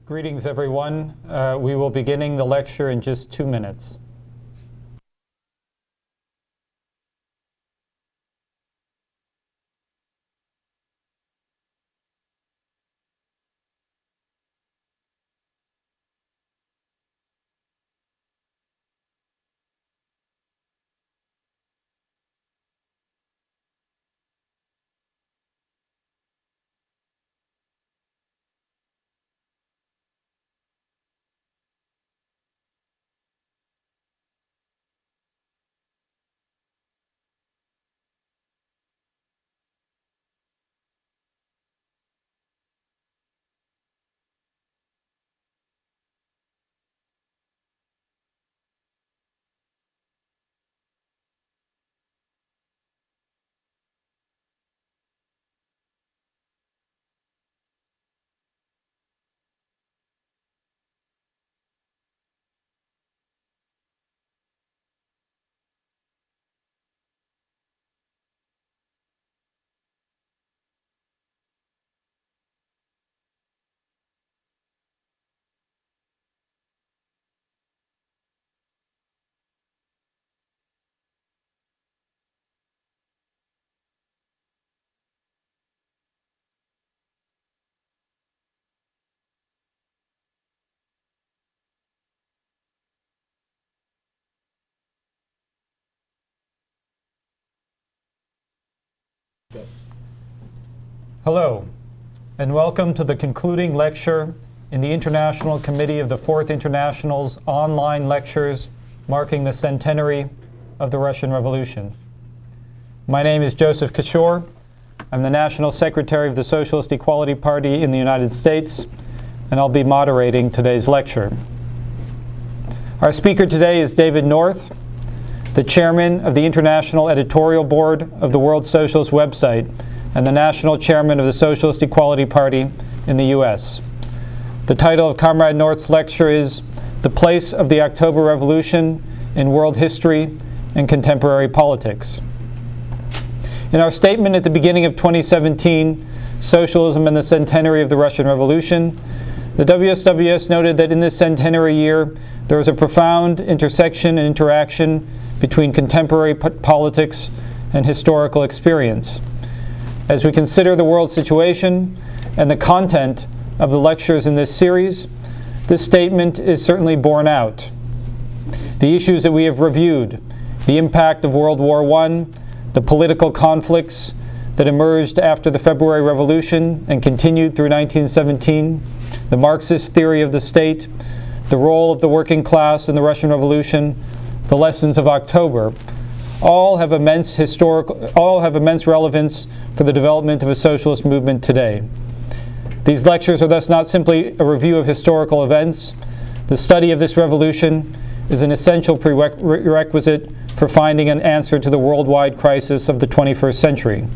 Greetings, everyone. We will be beginning the lecture in just 2 minutes. Hello, and welcome to the concluding lecture in the International Committee of the Fourth International's online lectures marking the centenary of the Russian Revolution. My name is Joseph Kishore. I'm the National Secretary of the Socialist Equality Party in the United States, and I'll be moderating today's lecture. Our speaker today is David North, the Chairman of the International Editorial Board of the World Socialist website and the National Chairman of the Socialist Equality Party in the U.S. The title of Comrade North's lecture is The Place of the October Revolution in World History and Contemporary Politics. In our statement at the beginning of 2017, Socialism and the Centenary of the Russian Revolution, the WSWS noted that in this centenary year, there is a profound intersection and interaction between contemporary politics and historical experience. As we consider the world situation and the content of the lectures in this series, this statement is certainly borne out. The issues that we have reviewed, the impact of World War I, the political conflicts that emerged after the February Revolution and continued through 1917, the Marxist theory of the state, the role of the working class in the Russian Revolution, the lessons of October, all have immense relevance for the development of a socialist movement today. These lectures are thus not simply a review of historical events. The study of this revolution is an essential prerequisite for finding an answer to the worldwide crisis of the 21st century.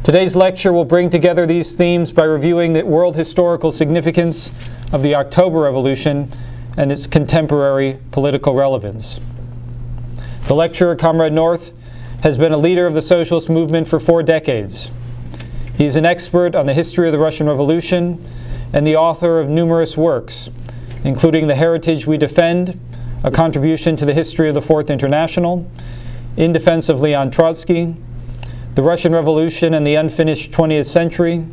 Today's lecture will bring together these themes by reviewing the world historical significance of the October Revolution and its contemporary political relevance. The lecturer, Comrade North, has been a leader of the socialist movement for 4 decades. He is an expert on the history of the Russian Revolution and the author of numerous works, including The Heritage We Defend, a contribution to the history of the Fourth International, In Defense of Leon Trotsky, The Russian Revolution and the Unfinished 20th Century,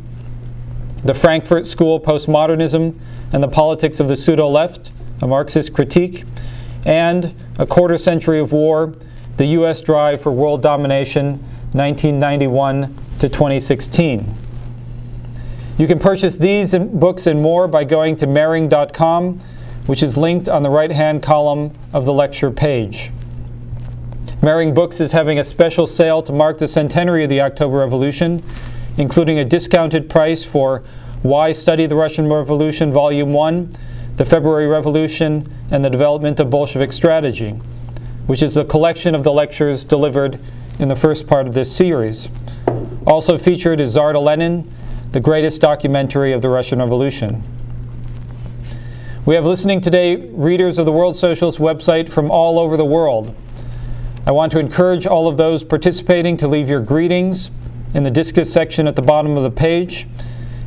The Frankfurt School Postmodernism and the Politics of the Pseudo-Left, a Marxist critique, and A Quarter Century of War, the U.S. Drive for World Domination, 1991 to 2016. You can purchase these books and more by going to mehring.com, which is linked on the right-hand column of the lecture page. Mehring Books is having a special sale to mark the centenary of the October Revolution, including a discounted price for Why Study the Russian Revolution, Volume 1, The February Revolution, and the Development of Bolshevik Strategy, which is a collection of the lectures delivered in the first part of this series. Also featured is Tsar to Lenin, the greatest documentary of the Russian Revolution. We have listening today readers of the World Socialist website from all over the world. I want to encourage all of those participating to leave your greetings in the discus section at the bottom of the page.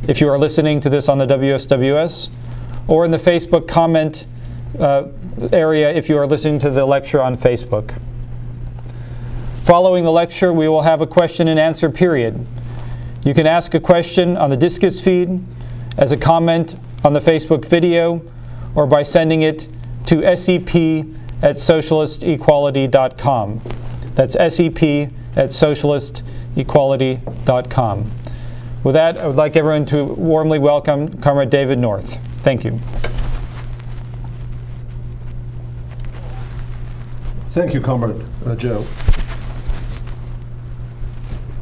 if you are listening to this on the WSWS, or in the Facebook comment area if you are listening to the lecture on Facebook. Following the lecture, we will have a question and answer period. You can ask a question on the Discus feed, as a comment on the Facebook video, or by sending it to sep@socialistequality.com. That's sep@socialistequality.com. With that, I would like everyone to warmly welcome Comrade David North. Thank you. Thank you, Comrade Joe.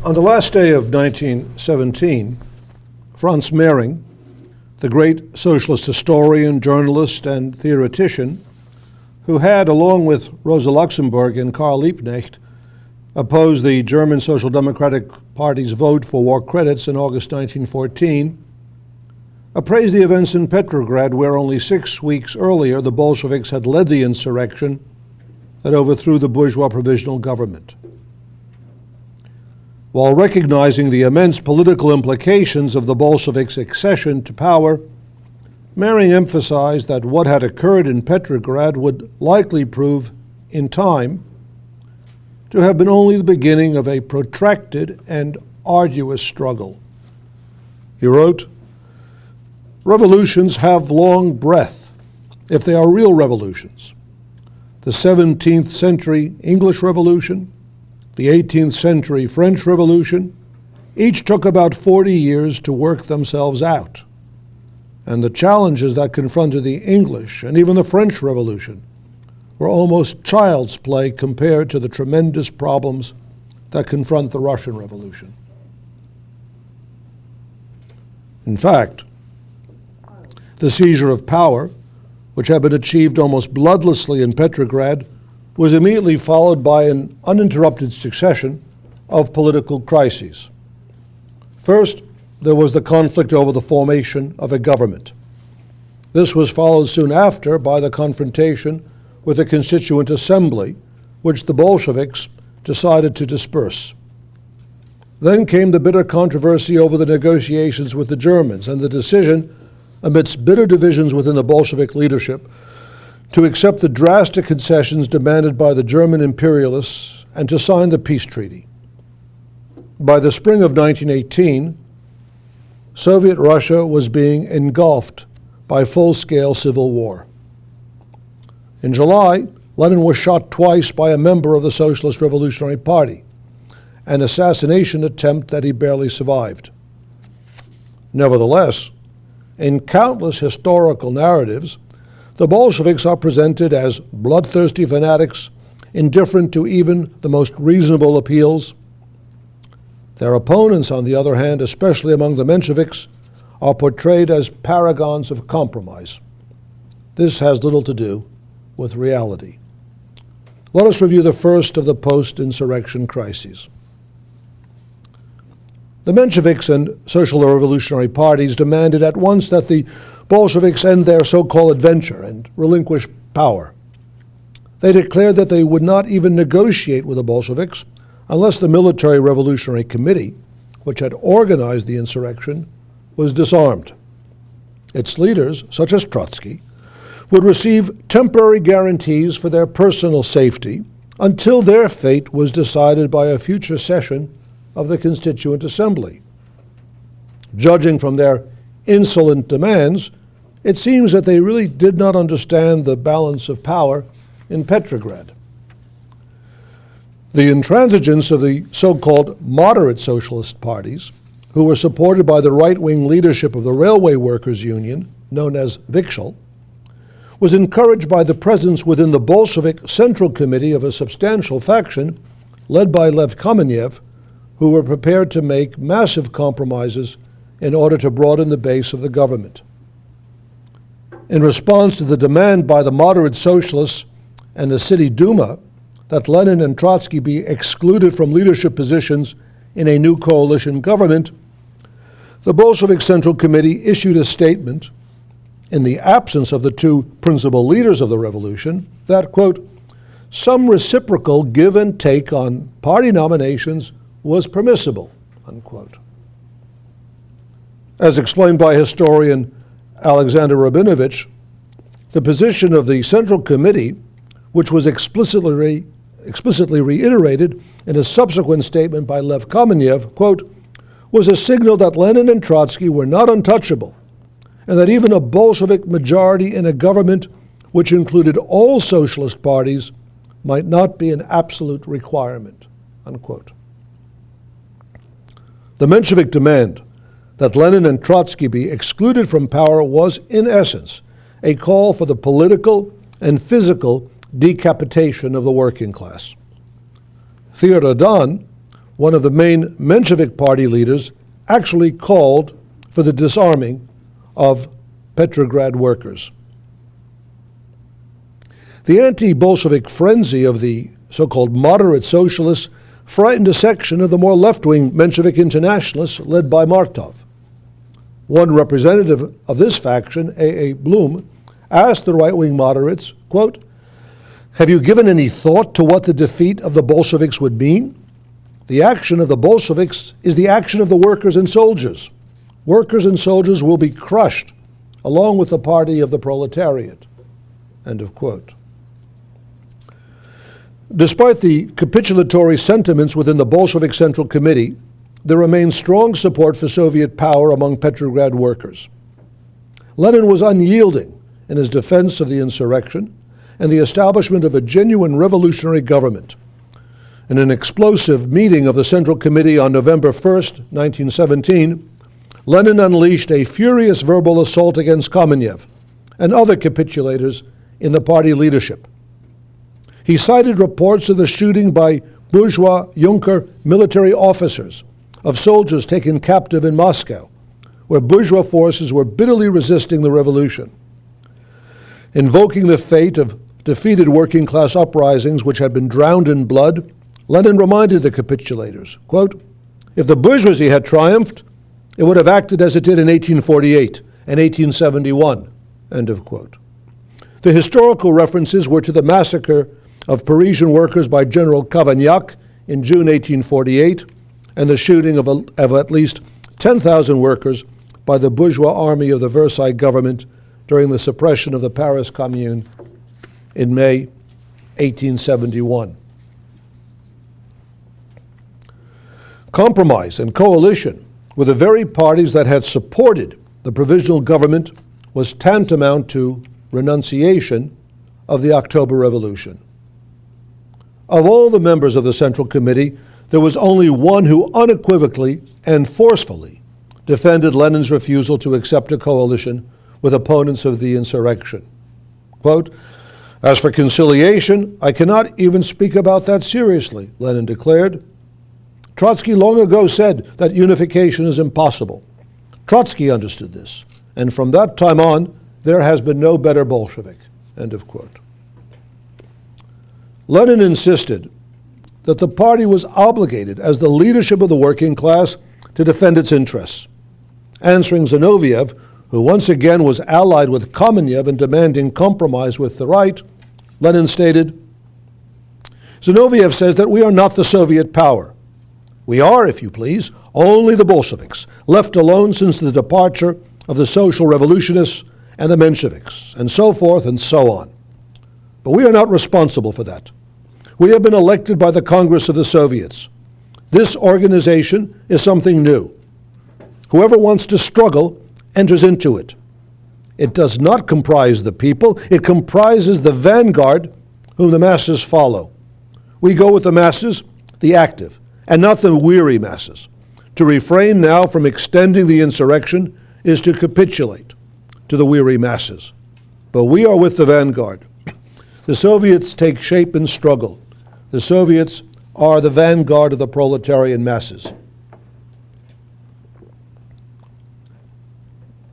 On the last day of 1917, Franz Mehring, the great socialist historian, journalist, and theoretician, who had, along with Rosa Luxemburg and Karl Liebknecht, opposed the German Social Democratic Party's vote for war credits in August 1914, appraised the events in Petrograd, where only 6 weeks earlier the Bolsheviks had led the insurrection that overthrew the bourgeois provisional government. While recognizing the immense political implications of the Bolsheviks' accession to power, Mehring emphasized that what had occurred in Petrograd would likely prove, in time, to have been only the beginning of a protracted and arduous struggle. He wrote, "Revolutions have long breath, if they are real revolutions. The 17th century English Revolution, the 18th century French Revolution, each took about 40 years to work themselves out. And the challenges that confronted the English and even the French Revolution were almost child's play compared to the tremendous problems that confront the Russian Revolution." In fact, the seizure of power, which had been achieved almost bloodlessly in Petrograd, was immediately followed by an uninterrupted succession of political crises. First, there was the conflict over the formation of a government. This was followed soon after by the confrontation with the Constituent Assembly, which the Bolsheviks decided to disperse. Then came the bitter controversy over the negotiations with the Germans and the decision, amidst bitter divisions within the Bolshevik leadership, to accept the drastic concessions demanded by the German imperialists and to sign the peace treaty. By the spring of 1918, Soviet Russia was being engulfed by full-scale civil war. In July, Lenin was shot twice by a member of the Socialist Revolutionary Party, an assassination attempt that he barely survived. Nevertheless, in countless historical narratives, the Bolsheviks are presented as bloodthirsty fanatics, indifferent to even the most reasonable appeals. Their opponents, on the other hand, especially among the Mensheviks, are portrayed as paragons of compromise. This has little to do with reality. Let us review the first of the post-insurrection crises. The Mensheviks and social revolutionary parties demanded at once that the Bolsheviks end their so-called adventure and relinquish power. They declared that they would not even negotiate with the Bolsheviks unless the Military Revolutionary Committee, which had organized the insurrection, was disarmed. Its leaders, such as Trotsky, would receive temporary guarantees for their personal safety until their fate was decided by a future session of the Constituent Assembly. Judging from their insolent demands, it seems that they really did not understand the balance of power in Petrograd. The intransigence of the so-called moderate socialist parties, who were supported by the right-wing leadership of the Railway Workers' Union, known as Vikshel, was encouraged by the presence within the Bolshevik Central Committee of a substantial faction led by Lev Kamenev, who were prepared to make massive compromises in order to broaden the base of the government. In response to the demand by the moderate socialists and the City Duma that Lenin and Trotsky be excluded from leadership positions in a new coalition government, the Bolshevik Central Committee issued a statement in the absence of the two principal leaders of the revolution that, quote, some reciprocal give and take on party nominations was permissible, unquote. As explained by historian Alexander Rabinovich, the position of the Central Committee, which was explicitly reiterated in a subsequent statement by Lev Kamenev, quote, was a signal that Lenin and Trotsky were not untouchable, and that even a Bolshevik majority in a government which included all socialist parties might not be an absolute requirement, unquote. The Menshevik demand that Lenin and Trotsky be excluded from power was, in essence, a call for the political and physical decapitation of the working class. Theodor Dahn, one of the main Menshevik party leaders, actually called for the disarming of Petrograd workers. The anti-Bolshevik frenzy of the so-called moderate socialists frightened a section of the more left-wing Menshevik internationalists led by Martov. One representative of this faction, A.A. Blum, asked the right-wing moderates, quote, "Have you given any thought to what the defeat of the Bolsheviks would mean? The action of the Bolsheviks is the action of the workers and soldiers. Workers and soldiers will be crushed, along with the party of the proletariat." End of quote. Despite the capitulatory sentiments within the Bolshevik Central Committee, there remained strong support for Soviet power among Petrograd workers. Lenin was unyielding in his defense of the insurrection and the establishment of a genuine revolutionary government. In an explosive meeting of the Central Committee on November 1st, 1917, Lenin unleashed a furious verbal assault against Kamenev and other capitulators in the party leadership. He cited reports of the shooting by bourgeois Junker military officers of soldiers taken captive in Moscow, where bourgeois forces were bitterly resisting the revolution. Invoking the fate of defeated working class uprisings which had been drowned in blood, Lenin reminded the capitulators, quote, "If the bourgeoisie had triumphed, it would have acted as it did in 1848 and 1871, end of quote. The historical references were to the massacre of Parisian workers by General Cavaignac in June 1848 and the shooting of at least 10,000 workers by the bourgeois army of the Versailles government during the suppression of the Paris Commune in May 1871. Compromise and coalition with the very parties that had supported the provisional government was tantamount to renunciation of the October Revolution. Of all the members of the Central Committee, there was only one who unequivocally and forcefully defended Lenin's refusal to accept a coalition with opponents of the insurrection. Quote, "As for conciliation, I cannot even speak about that seriously," Lenin declared. Trotsky long ago said that unification is impossible. Trotsky understood this, and from that time on, there has been no better Bolshevik, end of quote. Lenin insisted that the party was obligated as the leadership of the working class to defend its interests. Answering Zinoviev, who once again was allied with Kamenev in demanding compromise with the right, Lenin stated, "Zinoviev says that we are not the Soviet power. We are, if you please, only the Bolsheviks, left alone since the departure of the social revolutionists and the Mensheviks, and so forth and so on. But we are not responsible for that. We have been elected by the Congress of the Soviets. This organization is something new. Whoever wants to struggle enters into it. It does not comprise the people. It comprises the vanguard whom the masses follow. We go with the masses, the active, and not the weary masses. To refrain now from extending the insurrection is to capitulate to the weary masses. But we are with the vanguard. The Soviets take shape in struggle. The Soviets are the vanguard of the proletarian masses."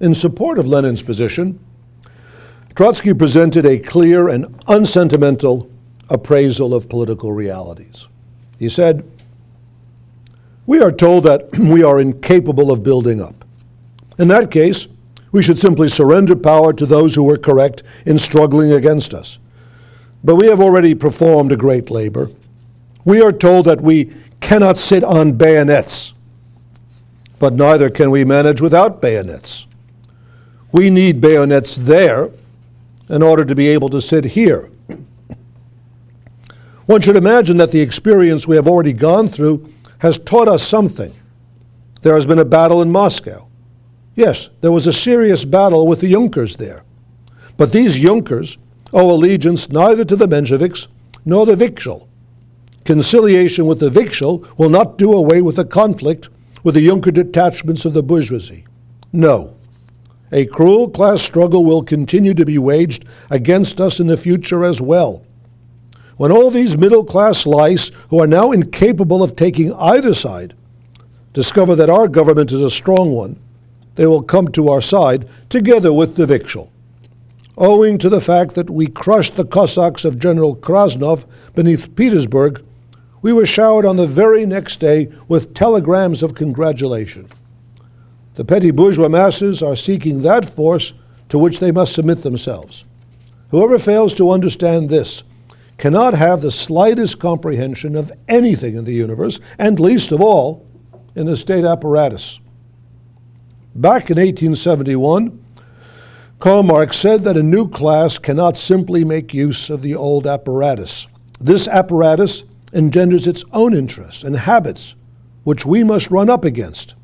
In support of Lenin's position, Trotsky presented a clear and unsentimental appraisal of political realities. He said, "We are told that we are incapable of building up. In that case, we should simply surrender power to those who were correct in struggling against us. But we have already performed a great labor. We are told that we cannot sit on bayonets. but neither can we manage without bayonets. We need bayonets there in order to be able to sit here. One should imagine that the experience we have already gone through has taught us something. There has been a battle in Moscow. Yes, there was a serious battle with the Junkers there. But these Junkers owe allegiance neither to the Mensheviks nor the Vikshel. Conciliation with the Vikshel will not do away with the conflict with the Junker detachments of the bourgeoisie. No. A cruel class struggle will continue to be waged against us in the future as well. When all these middle-class lice, who are now incapable of taking either side, discover that our government is a strong one, they will come to our side together with the Vikshel. Owing to the fact that we crushed the Cossacks of General Krasnov beneath Petersburg, we were showered on the very next day with telegrams of congratulation. The petty bourgeois masses are seeking that force to which they must submit themselves. Whoever fails to understand this cannot have the slightest comprehension of anything in the universe, and least of all, in the state apparatus. Back in 1871, Karl Marx said that a new class cannot simply make use of the old apparatus. This apparatus engenders its own interests and habits, which we must run up against.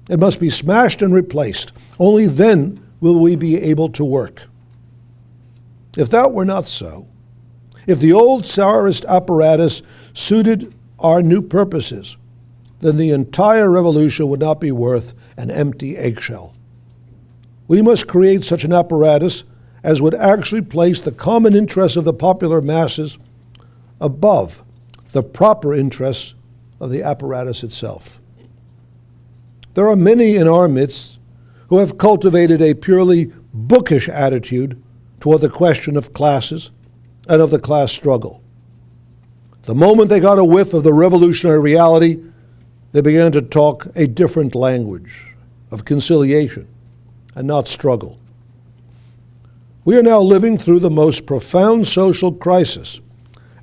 It must be smashed and replaced. Only then will we be able to work. If that were not so, if the old Tsarist apparatus suited our new purposes, then the entire revolution would not be worth an empty eggshell. We must create such an apparatus as would actually place the common interests of the popular masses above the proper interests of the apparatus itself. There are many in our midst who have cultivated a purely bookish attitude toward the question of classes and of the class struggle. The moment they got a whiff of the revolutionary reality, they began to talk a different language of conciliation and not struggle. We are now living through the most profound social crisis.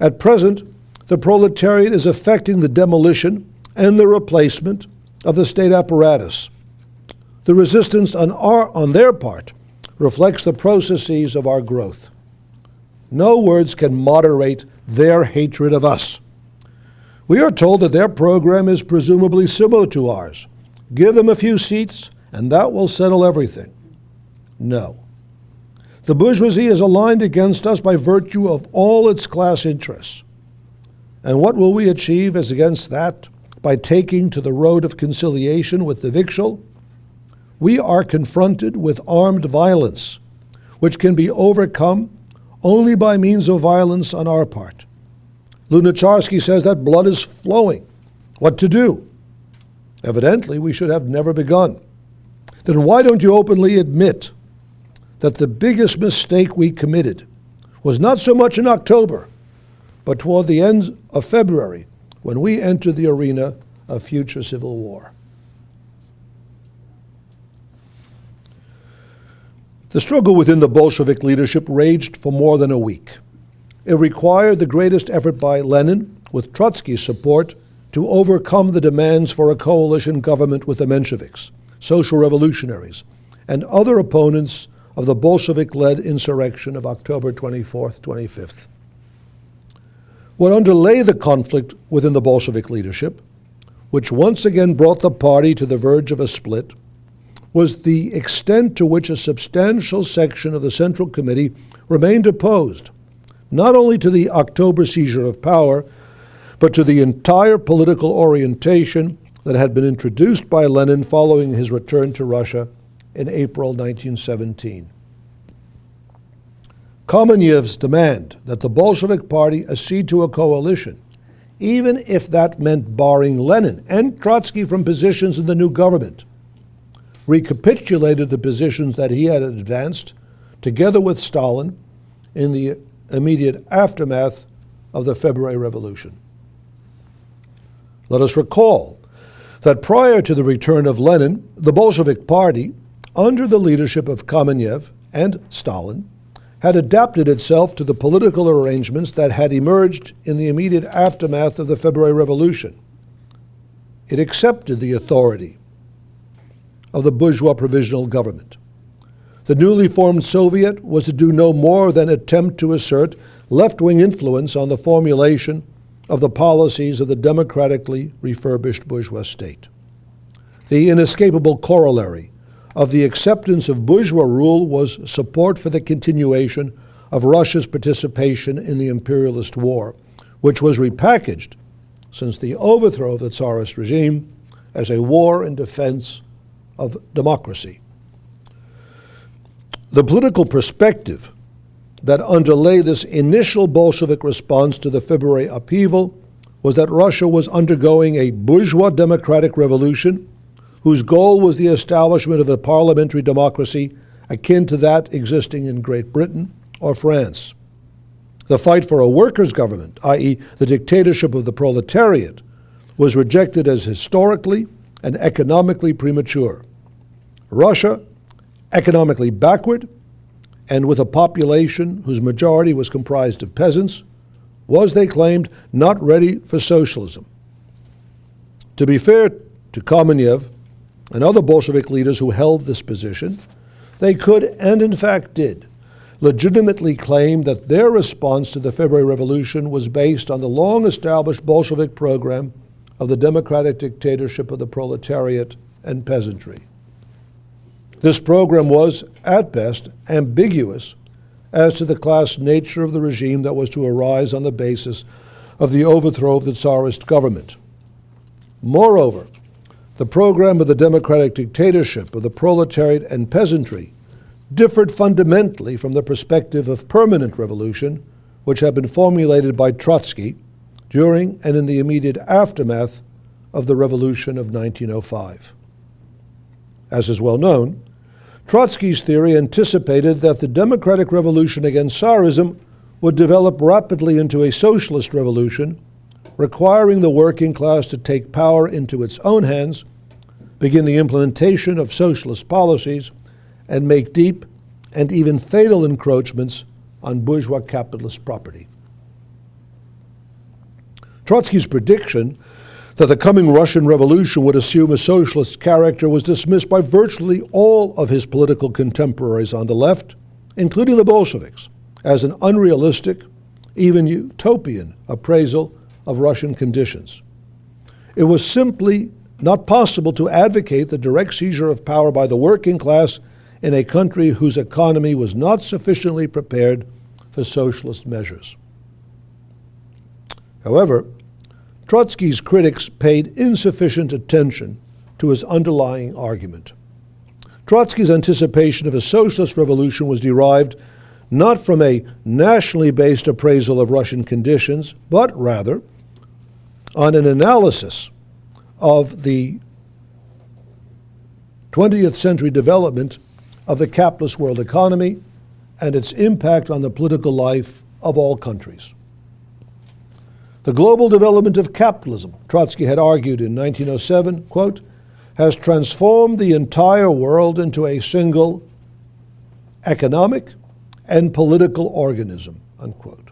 At present, the proletariat is effecting the demolition and the replacement of the state apparatus. The resistance on their part reflects the processes of our growth. No words can moderate their hatred of us. We are told that their program is presumably similar to ours. Give them a few seats, and that will settle everything. No. The bourgeoisie is aligned against us by virtue of all its class interests. And what will we achieve as against that by taking to the road of conciliation with the Vikshel? We are confronted with armed violence, which can be overcome only by means of violence on our part. Lunacharsky says that blood is flowing. What to do? Evidently, we should have never begun. Then why don't you openly admit that the biggest mistake we committed was not so much in October, but toward the end of February, when we entered the arena of future civil war? The struggle within the Bolshevik leadership raged for more than a week. It required the greatest effort by Lenin, with Trotsky's support, to overcome the demands for a coalition government with the Mensheviks, social revolutionaries, and other opponents of the Bolshevik-led insurrection of October 24th, 25th. What underlay the conflict within the Bolshevik leadership, which once again brought the party to the verge of a split, was the extent to which a substantial section of the Central Committee remained opposed, not only to the October seizure of power, but to the entire political orientation that had been introduced by Lenin following his return to Russia in April 1917. Kamenev's demand that the Bolshevik Party accede to a coalition, even if that meant barring Lenin and Trotsky from positions in the new government, recapitulated the positions that he had advanced together with Stalin in the immediate aftermath of the February Revolution. Let us recall that prior to the return of Lenin, the Bolshevik Party, under the leadership of Kamenev and Stalin, had adapted itself to the political arrangements that had emerged in the immediate aftermath of the February Revolution. It accepted the authority of the bourgeois provisional government. The newly formed Soviet was to do no more than attempt to assert left-wing influence on the formulation of the policies of the democratically refurbished bourgeois state. The inescapable corollary of the acceptance of bourgeois rule was support for the continuation of Russia's participation in the imperialist war, which was repackaged since the overthrow of the Tsarist regime as a war in defense of democracy. The political perspective that underlay this initial Bolshevik response to the February upheaval was that Russia was undergoing a bourgeois democratic revolution whose goal was the establishment of a parliamentary democracy akin to that existing in Great Britain or France. The fight for a workers' government, i.e., the dictatorship of the proletariat, was rejected as historically and economically premature. Russia, economically backward, and with a population whose majority was comprised of peasants, was, they claimed, not ready for socialism. To be fair to Kamenev and other Bolshevik leaders who held this position, they could, and in fact did, legitimately claim that their response to the February Revolution was based on the long-established Bolshevik program of the democratic dictatorship of the proletariat and peasantry. This program was, at best, ambiguous as to the class nature of the regime that was to arise on the basis of the overthrow of the Tsarist government. Moreover, the program of the democratic dictatorship of the proletariat and peasantry differed fundamentally from the perspective of permanent revolution, which had been formulated by Trotsky during and in the immediate aftermath of the Revolution of 1905. As is well known, Trotsky's theory anticipated that the democratic revolution against Tsarism would develop rapidly into a socialist revolution, requiring the working class to take power into its own hands, begin the implementation of socialist policies, and make deep and even fatal encroachments on bourgeois capitalist property. Trotsky's prediction that the coming Russian Revolution would assume a socialist character was dismissed by virtually all of his political contemporaries on the left, including the Bolsheviks, as an unrealistic, even utopian appraisal of Russian conditions. It was simply not possible to advocate the direct seizure of power by the working class in a country whose economy was not sufficiently prepared for socialist measures. However, Trotsky's critics paid insufficient attention to his underlying argument. Trotsky's anticipation of a socialist revolution was derived not from a nationally based appraisal of Russian conditions, but rather on an analysis of the 20th century development of the capitalist world economy and its impact on the political life of all countries. The global development of capitalism, Trotsky had argued in 1907, quote, has transformed the entire world into a single economic and political organism, unquote.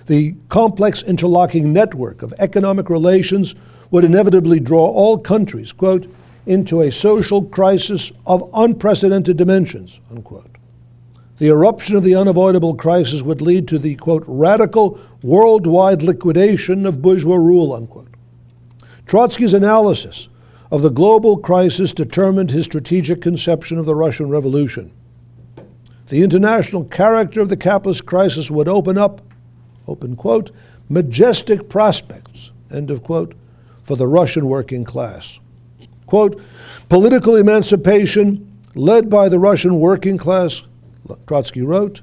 The complex interlocking network of economic relations would inevitably draw all countries, quote, into a social crisis of unprecedented dimensions, unquote. The eruption of the unavoidable crisis would lead to the, quote, radical worldwide liquidation of bourgeois rule, unquote. Trotsky's analysis of the global crisis determined his strategic conception of the Russian Revolution. The international character of the capitalist crisis would open up, open quote, majestic prospects, end of quote, for the Russian working class. Quote, political emancipation led by the Russian working class, Trotsky wrote,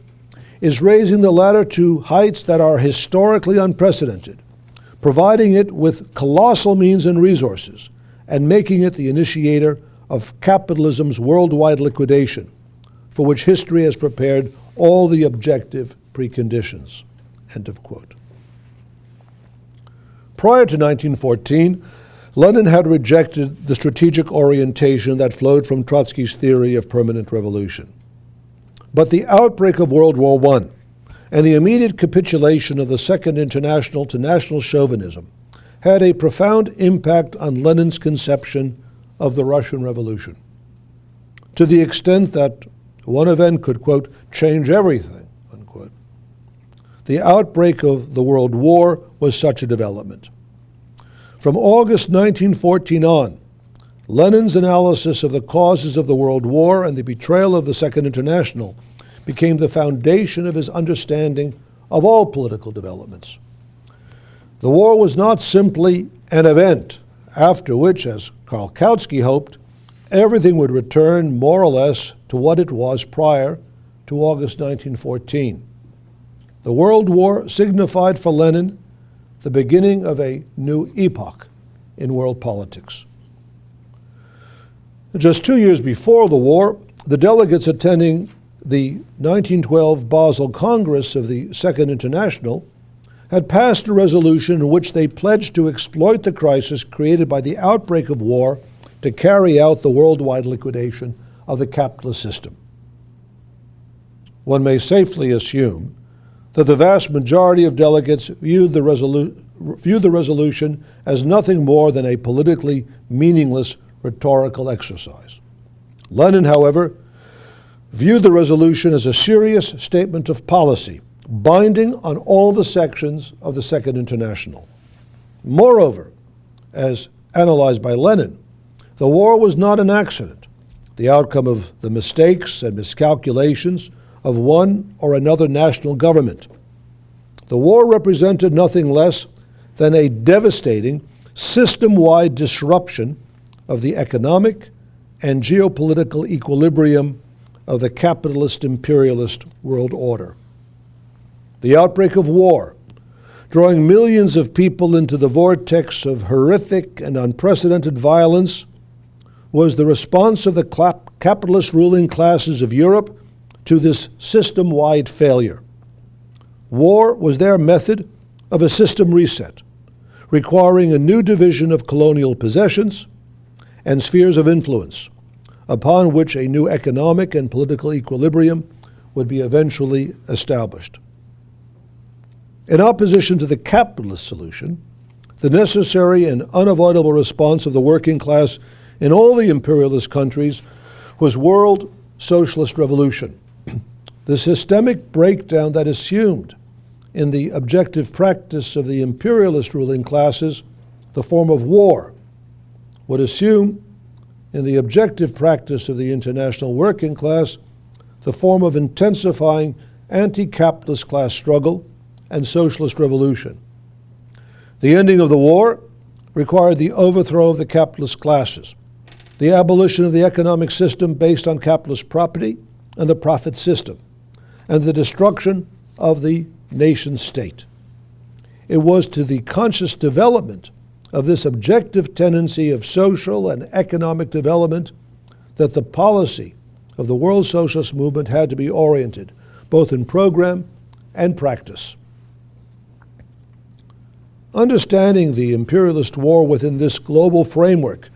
is raising the latter to heights that are historically unprecedented, providing it with colossal means and resources, and making it the initiator of capitalism's worldwide liquidation, for which history has prepared all the objective preconditions, end of quote. Prior to 1914, Lenin had rejected the strategic orientation that flowed from Trotsky's theory of permanent revolution. But the outbreak of World War I and the immediate capitulation of the Second International to National Chauvinism had a profound impact on Lenin's conception of the Russian Revolution. to the extent that one event could, quote, change everything, unquote. The outbreak of the World War was such a development. From August 1914 on, Lenin's analysis of the causes of the World War and the betrayal of the Second International became the foundation of his understanding of all political developments. The war was not simply an event, after which, as Karl Kautsky hoped, everything would return more or less to what it was prior to August 1914. The World War signified for Lenin the beginning of a new epoch in world politics. Just 2 years before the war, the delegates attending the 1912 Basel Congress of the Second International had passed a resolution in which they pledged to exploit the crisis created by the outbreak of war to carry out the worldwide liquidation of the capitalist system. One may safely assume that the vast majority of delegates viewed the resolution as nothing more than a politically meaningless rhetorical exercise. Lenin, however, viewed the resolution as a serious statement of policy, binding on all the sections of the Second International. Moreover, as analyzed by Lenin, the war was not an accident, the outcome of the mistakes and miscalculations of one or another national government. The war represented nothing less than a devastating, system-wide disruption of the economic and geopolitical equilibrium of the capitalist imperialist world order. The outbreak of war, drawing millions of people into the vortex of horrific and unprecedented violence, was the response of the capitalist ruling classes of Europe to this system-wide failure. War was their method of a system reset, requiring a new division of colonial possessions and spheres of influence, upon which a new economic and political equilibrium would be eventually established. In opposition to the capitalist solution, the necessary and unavoidable response of the working class in all the imperialist countries was world socialist revolution. The systemic breakdown that assumed in the objective practice of the imperialist ruling classes the form of war would assume in the objective practice of the international working class the form of intensifying anti-capitalist class struggle and socialist revolution. The ending of the war required the overthrow of the capitalist classes, the abolition of the economic system based on capitalist property and the profit system, and the destruction of the nation state. It was to the conscious development of this objective tendency of social and economic development that the policy of the world socialist movement had to be oriented, both in program and practice. Understanding the imperialist war within this global framework,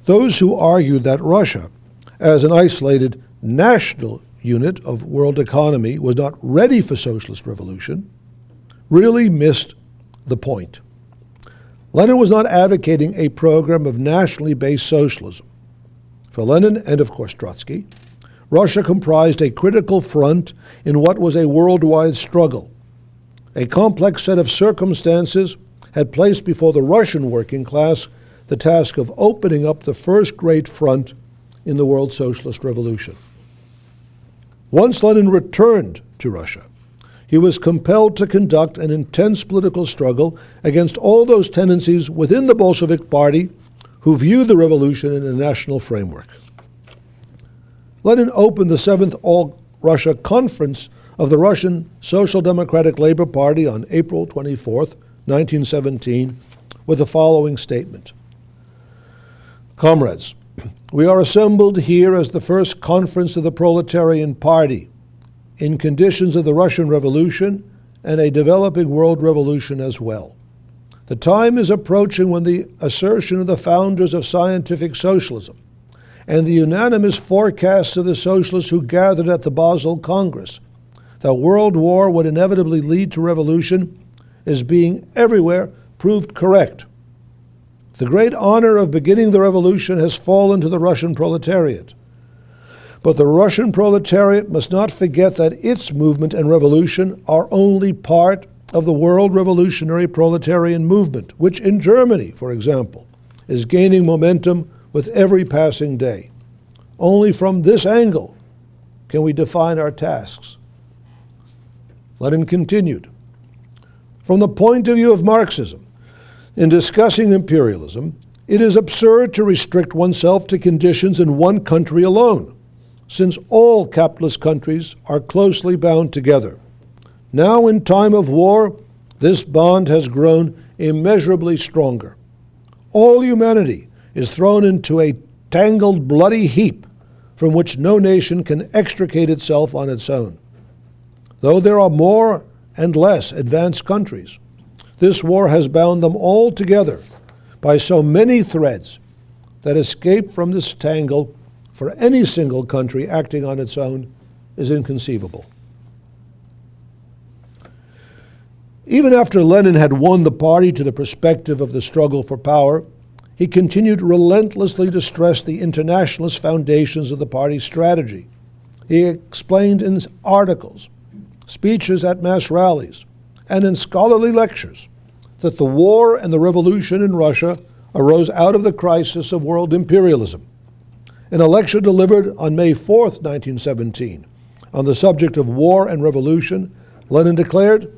those who argued that Russia, as an isolated national unit of world economy, was not ready for socialist revolution, really missed the point. Lenin was not advocating a program of nationally based socialism. For Lenin, and of course Trotsky, Russia comprised a critical front in what was a worldwide struggle. A complex set of circumstances had placed before the Russian working class the task of opening up the first great front in the world socialist revolution. Once Lenin returned to Russia, he was compelled to conduct an intense political struggle against all those tendencies within the Bolshevik Party who viewed the revolution in a national framework. Lenin opened the 7th All-Russia Conference of the Russian Social Democratic Labor Party on April 24, 1917, with the following statement. Comrades, we are assembled here as the first conference of the proletarian party in conditions of the Russian Revolution and a developing world revolution as well. The time is approaching when the assertion of the founders of scientific socialism and the unanimous forecasts of the socialists who gathered at the Basel Congress that world war would inevitably lead to revolution is being everywhere proved correct. The great honor of beginning the revolution has fallen to the Russian proletariat. But the Russian proletariat must not forget that its movement and revolution are only part of the world revolutionary proletarian movement, which in Germany, for example, is gaining momentum with every passing day. Only from this angle can we define our tasks. Lenin continued, from the point of view of Marxism, in discussing imperialism, it is absurd to restrict oneself to conditions in one country alone, since all capitalist countries are closely bound together. Now, in time of war, this bond has grown immeasurably stronger. All humanity is thrown into a tangled, bloody heap from which no nation can extricate itself on its own. Though there are more and less advanced countries, this war has bound them all together by so many threads that escape from this tangle for any single country acting on its own is inconceivable. Even after Lenin had won the party to the perspective of the struggle for power, he continued relentlessly to stress the internationalist foundations of the party's strategy. He explained in articles, speeches at mass rallies, and in scholarly lectures that the war and the revolution in Russia arose out of the crisis of world imperialism. In a lecture delivered on May 4th, 1917, on the subject of war and revolution, Lenin declared,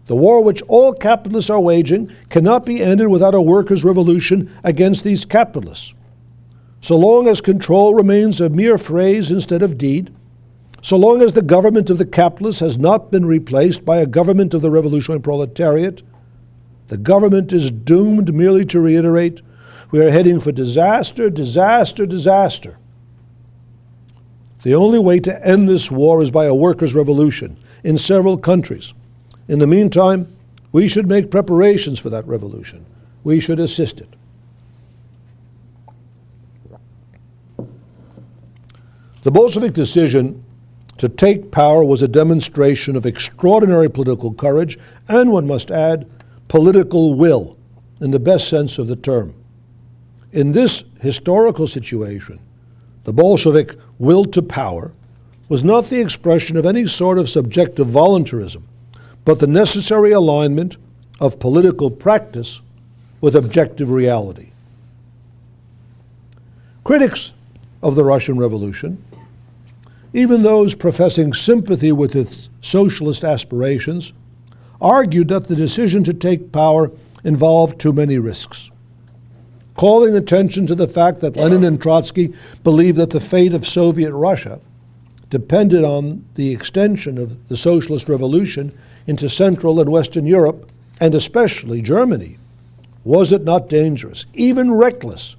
"The war which all capitalists are waging cannot be ended without a workers' revolution against these capitalists. So long as control remains a mere phrase instead of deed, so long as the government of the capitalists has not been replaced by a government of the revolutionary proletariat, the government is doomed merely to reiterate, we are heading for disaster, disaster, disaster. The only way to end this war is by a workers' revolution in several countries. In the meantime, we should make preparations for that revolution. We should assist it." The Bolshevik decision to take power was a demonstration of extraordinary political courage and, one must add, political will, in the best sense of the term. In this historical situation, the Bolshevik will to power was not the expression of any sort of subjective voluntarism, but the necessary alignment of political practice with objective reality. Critics of the Russian Revolution, even those professing sympathy with its socialist aspirations, argued that the decision to take power involved too many risks, calling attention to the fact that Lenin and Trotsky believed that the fate of Soviet Russia depended on the extension of the socialist revolution into Central and Western Europe, and especially Germany. Was it not dangerous, even reckless,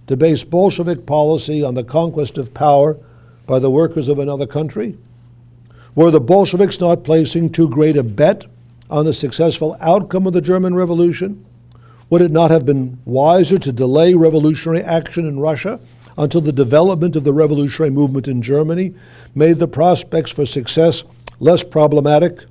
to base Bolshevik policy on the conquest of power by the workers of another country? Were the Bolsheviks not placing too great a bet on the successful outcome of the German Revolution? Would it not have been wiser to delay revolutionary action in Russia until the development of the revolutionary movement in Germany made the prospects for success less problematic?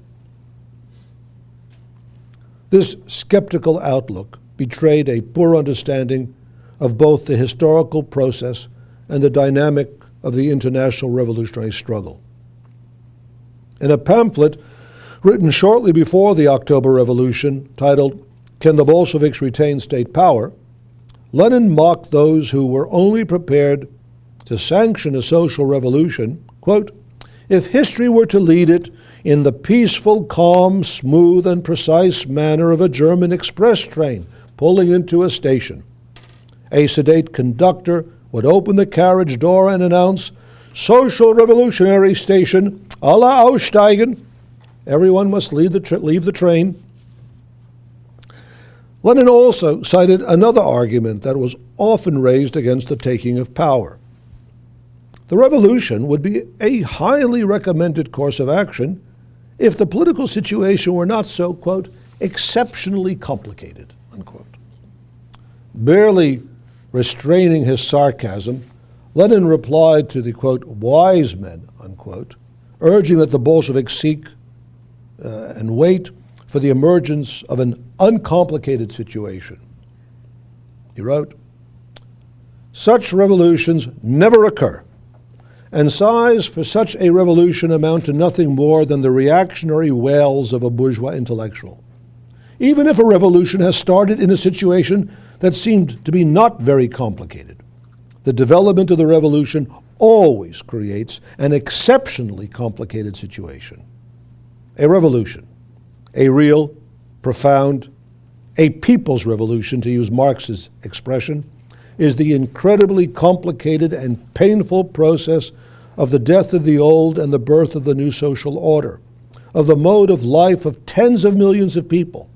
This skeptical outlook betrayed a poor understanding of both the historical process and the dynamic of the international revolutionary struggle. In a pamphlet written shortly before the October Revolution, titled, "Can the Bolsheviks Retain State Power?" Lenin mocked those who were only prepared to sanction a social revolution, quote, "if history were to lead it in the peaceful, calm, smooth, and precise manner of a German express train pulling into a station. A sedate conductor would open the carriage door and announce, 'Social Revolutionary Station, alle aussteigen.' Everyone must leave the train." Lenin also cited another argument that was often raised against the taking of power. The revolution would be a highly recommended course of action if the political situation were not so, quote, "exceptionally complicated," unquote. Barely restraining his sarcasm, Lenin replied to the, quote, "wise men," unquote, urging that the Bolsheviks seek and wait for the emergence of an uncomplicated situation. He wrote, "Such revolutions never occur and sighs for such a revolution amount to nothing more than the reactionary wails of a bourgeois intellectual. Even if a revolution has started in a situation that seemed to be not very complicated, the development of the revolution always creates an exceptionally complicated situation. A revolution, a real, profound, a people's revolution, to use Marx's expression, is the incredibly complicated and painful process of the death of the old and the birth of the new social order, of the mode of life of tens of millions of people.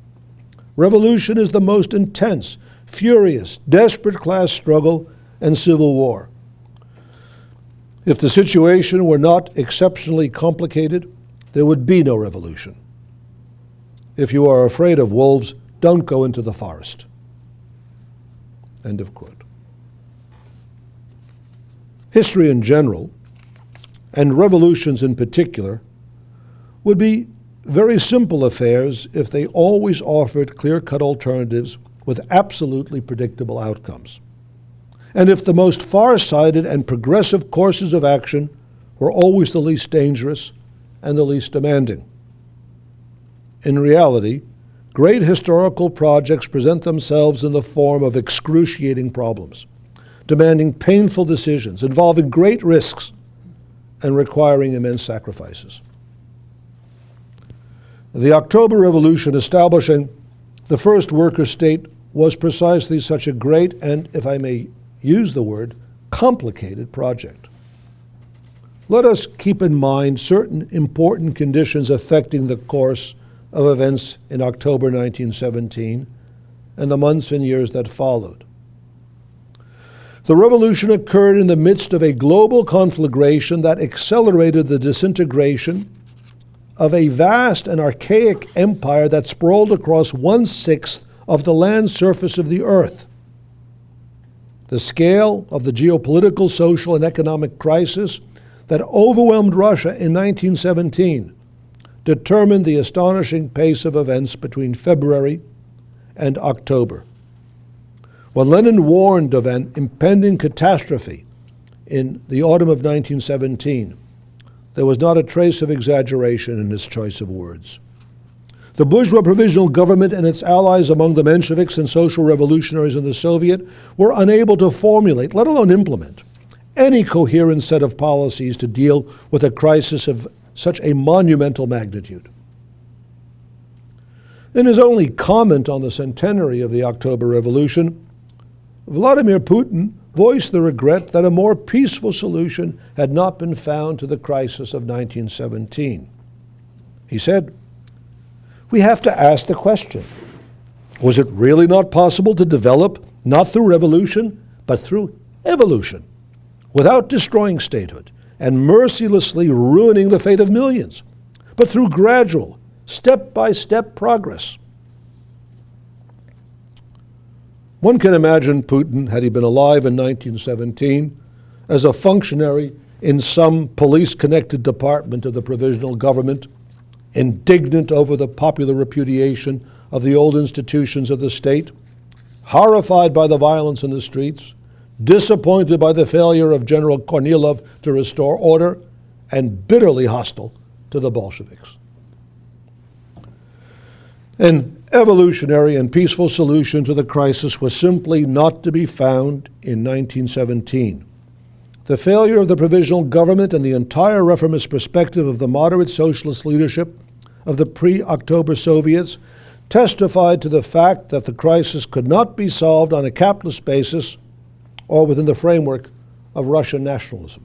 Revolution is the most intense, furious, desperate class struggle and civil war. If the situation were not exceptionally complicated, there would be no revolution. If you are afraid of wolves, don't go into the forest. End of quote. History in general, and revolutions in particular, would be very simple affairs if they always offered clear-cut alternatives with absolutely predictable outcomes, and if the most far-sighted and progressive courses of action were always the least dangerous and the least demanding. In reality, great historical projects present themselves in the form of excruciating problems, demanding painful decisions, involving great risks, and requiring immense sacrifices. The October Revolution establishing the first worker state was precisely such a great and, if I may use the word, complicated project. Let us keep in mind certain important conditions affecting the course of events in October 1917 and the months and years that followed. The revolution occurred in the midst of a global conflagration that accelerated the disintegration of a vast and archaic empire that sprawled across 1/6 of the land surface of the earth. The scale of the geopolitical, social, and economic crisis that overwhelmed Russia in 1917 determined the astonishing pace of events between February and October. When Lenin warned of an impending catastrophe in the autumn of 1917, there was not a trace of exaggeration in his choice of words. The bourgeois provisional government and its allies among the Mensheviks and social revolutionaries in the Soviet were unable to formulate, let alone implement, any coherent set of policies to deal with a crisis of such a monumental magnitude. In his only comment on the centenary of the October Revolution, Vladimir Putin voiced the regret that a more peaceful solution had not been found to the crisis of 1917. He said, "We have to ask the question, was it really not possible to develop, not through revolution, but through evolution, without destroying statehood and mercilessly ruining the fate of millions, but through gradual, step-by-step progress?" One can imagine Putin, had he been alive in 1917, as a functionary in some police-connected department of the provisional government, indignant over the popular repudiation of the old institutions of the state, horrified by the violence in the streets, disappointed by the failure of General Kornilov to restore order, and bitterly hostile to the Bolsheviks. An evolutionary and peaceful solution to the crisis was simply not to be found in 1917. The failure of the provisional government and the entire reformist perspective of the moderate socialist leadership of the pre-October Soviets testified to the fact that the crisis could not be solved on a capitalist basis or within the framework of Russian nationalism.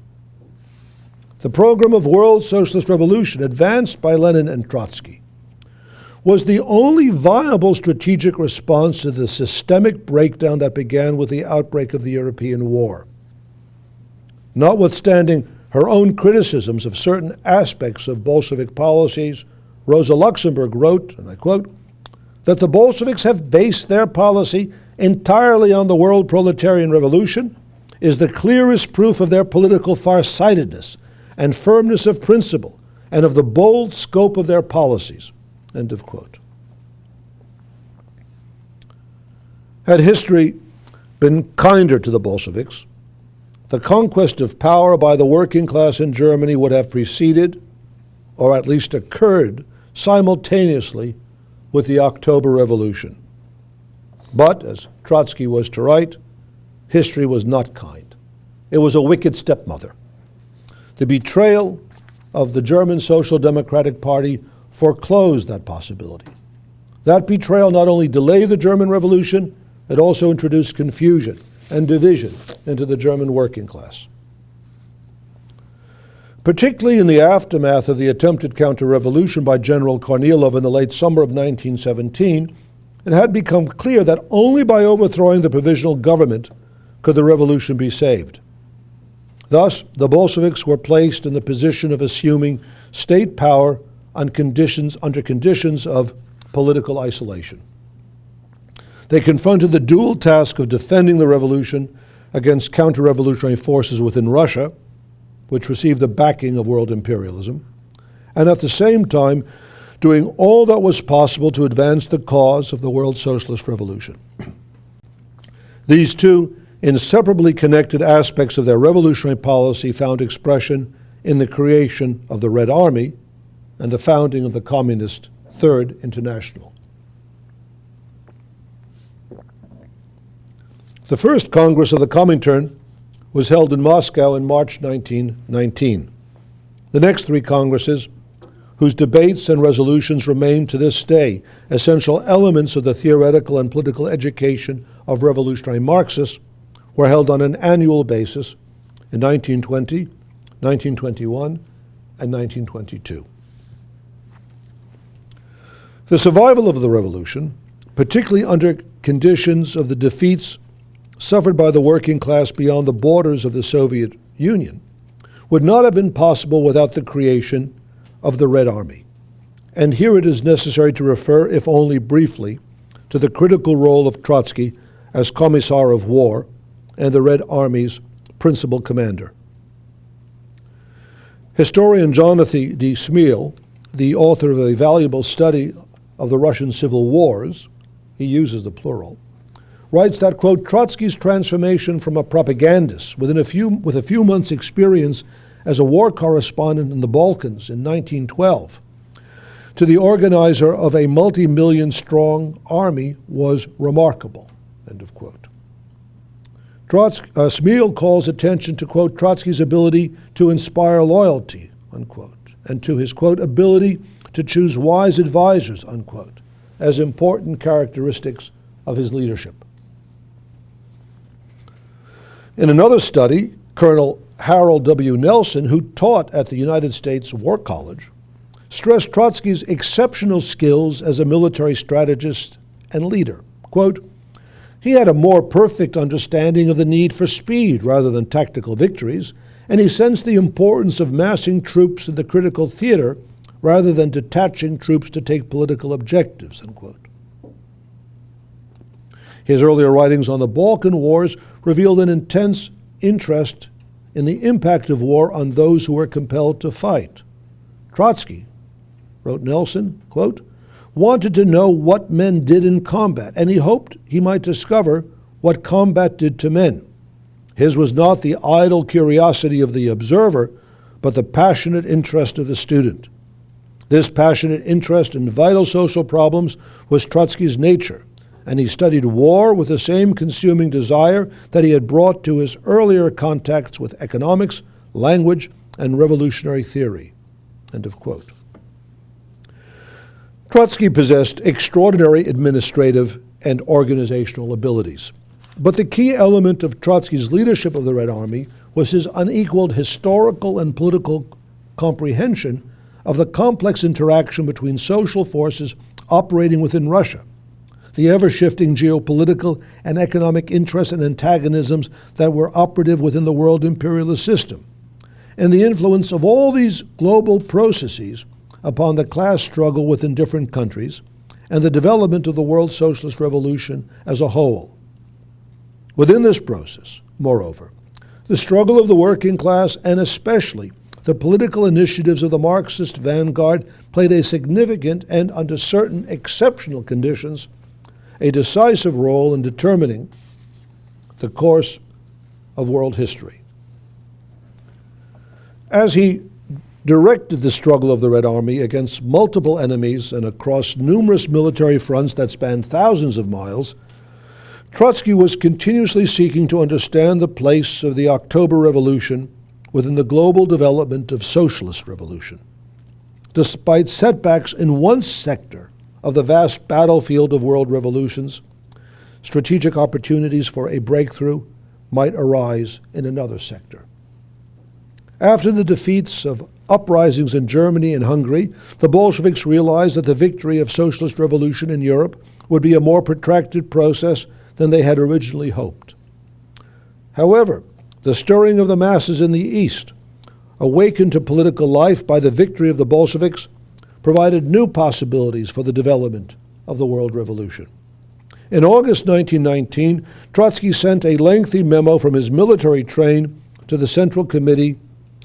The program of world socialist revolution advanced by Lenin and Trotsky was the only viable strategic response to the systemic breakdown that began with the outbreak of the European War. Notwithstanding her own criticisms of certain aspects of Bolshevik policies, Rosa Luxemburg wrote, and I quote, that the Bolsheviks have based their policy entirely on the world proletarian revolution is the clearest proof of their political farsightedness and firmness of principle and of the bold scope of their policies. End of quote. Had history been kinder to the Bolsheviks, the conquest of power by the working class in Germany would have preceded, or at least occurred, simultaneously with the October Revolution. But, as Trotsky was to write, history was not kind. It was a wicked stepmother. The betrayal of the German Social Democratic Party foreclosed that possibility. That betrayal not only delayed the German Revolution, it also introduced confusion and division into the German working class. Particularly in the aftermath of the attempted counter-revolution by General Kornilov in the late summer of 1917, it had become clear that only by overthrowing the provisional government could the revolution be saved. Thus, the Bolsheviks were placed in the position of assuming state power under conditions of political isolation. They confronted the dual task of defending the revolution against counter-revolutionary forces within Russia, which received the backing of world imperialism, and at the same time doing all that was possible to advance the cause of the world socialist revolution. These two inseparably connected aspects of their revolutionary policy found expression in the creation of the Red Army and the founding of the Communist Third International. The first Congress of the Comintern was held in Moscow in March 1919. The next three Congresses, whose debates and resolutions remain to this day essential elements of the theoretical and political education of revolutionary Marxists, were held on an annual basis in 1920, 1921, and 1922. The survival of the revolution, particularly under conditions of the defeats suffered by the working class beyond the borders of the Soviet Union, would not have been possible without the creation of the Red Army. And here it is necessary to refer, if only briefly, to the critical role of Trotsky as Commissar of War and the Red Army's principal commander. Historian Jonathan D. Smeal, the author of a valuable study of the Russian civil wars, he uses the plural, writes that, quote, Trotsky's transformation from a propagandist with a few months' experience as a war correspondent in the Balkans in 1912 to the organizer of a multi-million-strong army was remarkable, end of quote. Smeal calls attention to, quote, Trotsky's ability to inspire loyalty, unquote, and to his, quote, ability to choose wise advisors, unquote, as important characteristics of his leadership. In another study, Colonel Harold W. Nelson, who taught at the United States War College, stressed Trotsky's exceptional skills as a military strategist and leader. Quote, he had a more perfect understanding of the need for speed rather than tactical victories, and he sensed the importance of massing troops in the critical theater rather than detaching troops to take political objectives, unquote. His earlier writings on the Balkan Wars revealed an intense interest in the impact of war on those who were compelled to fight. Trotsky, wrote Nelson, quote, wanted to know what men did in combat, and he hoped he might discover what combat did to men. His was not the idle curiosity of the observer, but the passionate interest of the student. This passionate interest in vital social problems was Trotsky's nature, and he studied war with the same consuming desire that he had brought to his earlier contacts with economics, language, and revolutionary theory, end of quote. Trotsky possessed extraordinary administrative and organizational abilities. But the key element of Trotsky's leadership of the Red Army was his unequaled historical and political comprehension of the complex interaction between social forces operating within Russia, the ever-shifting geopolitical and economic interests and antagonisms that were operative within the world imperialist system, and the influence of all these global processes upon the class struggle within different countries and the development of the world socialist revolution as a whole. Within this process, moreover, the struggle of the working class and especially the political initiatives of the Marxist vanguard played a significant and, under certain exceptional conditions, a decisive role in determining the course of world history. As he directed the struggle of the Red Army against multiple enemies and across numerous military fronts that spanned thousands of miles, Trotsky was continuously seeking to understand the place of the October Revolution within the global development of socialist revolution. Despite setbacks in one sector of the vast battlefield of world revolutions, strategic opportunities for a breakthrough might arise in another sector. After the defeats of uprisings in Germany and Hungary, the Bolsheviks realized that the victory of socialist revolution in Europe would be a more protracted process than they had originally hoped. However, the stirring of the masses in the East, awakened to political life by the victory of the Bolsheviks, provided new possibilities for the development of the world revolution. In August 1919, Trotsky sent a lengthy memo from his military train to the Central Committee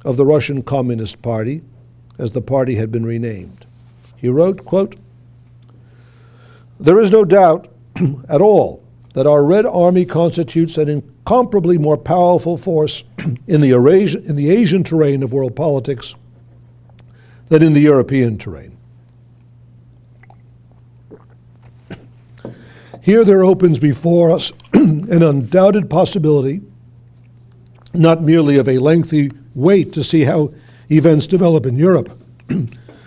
of the Russian Communist Party, as the party had been renamed. He wrote, quote, "There is no doubt at all that our Red Army constitutes an incomparably more powerful force in the Asian terrain of world politics than in the European terrain. Here there opens before us an undoubted possibility, not merely of a lengthy wait to see how events develop in Europe,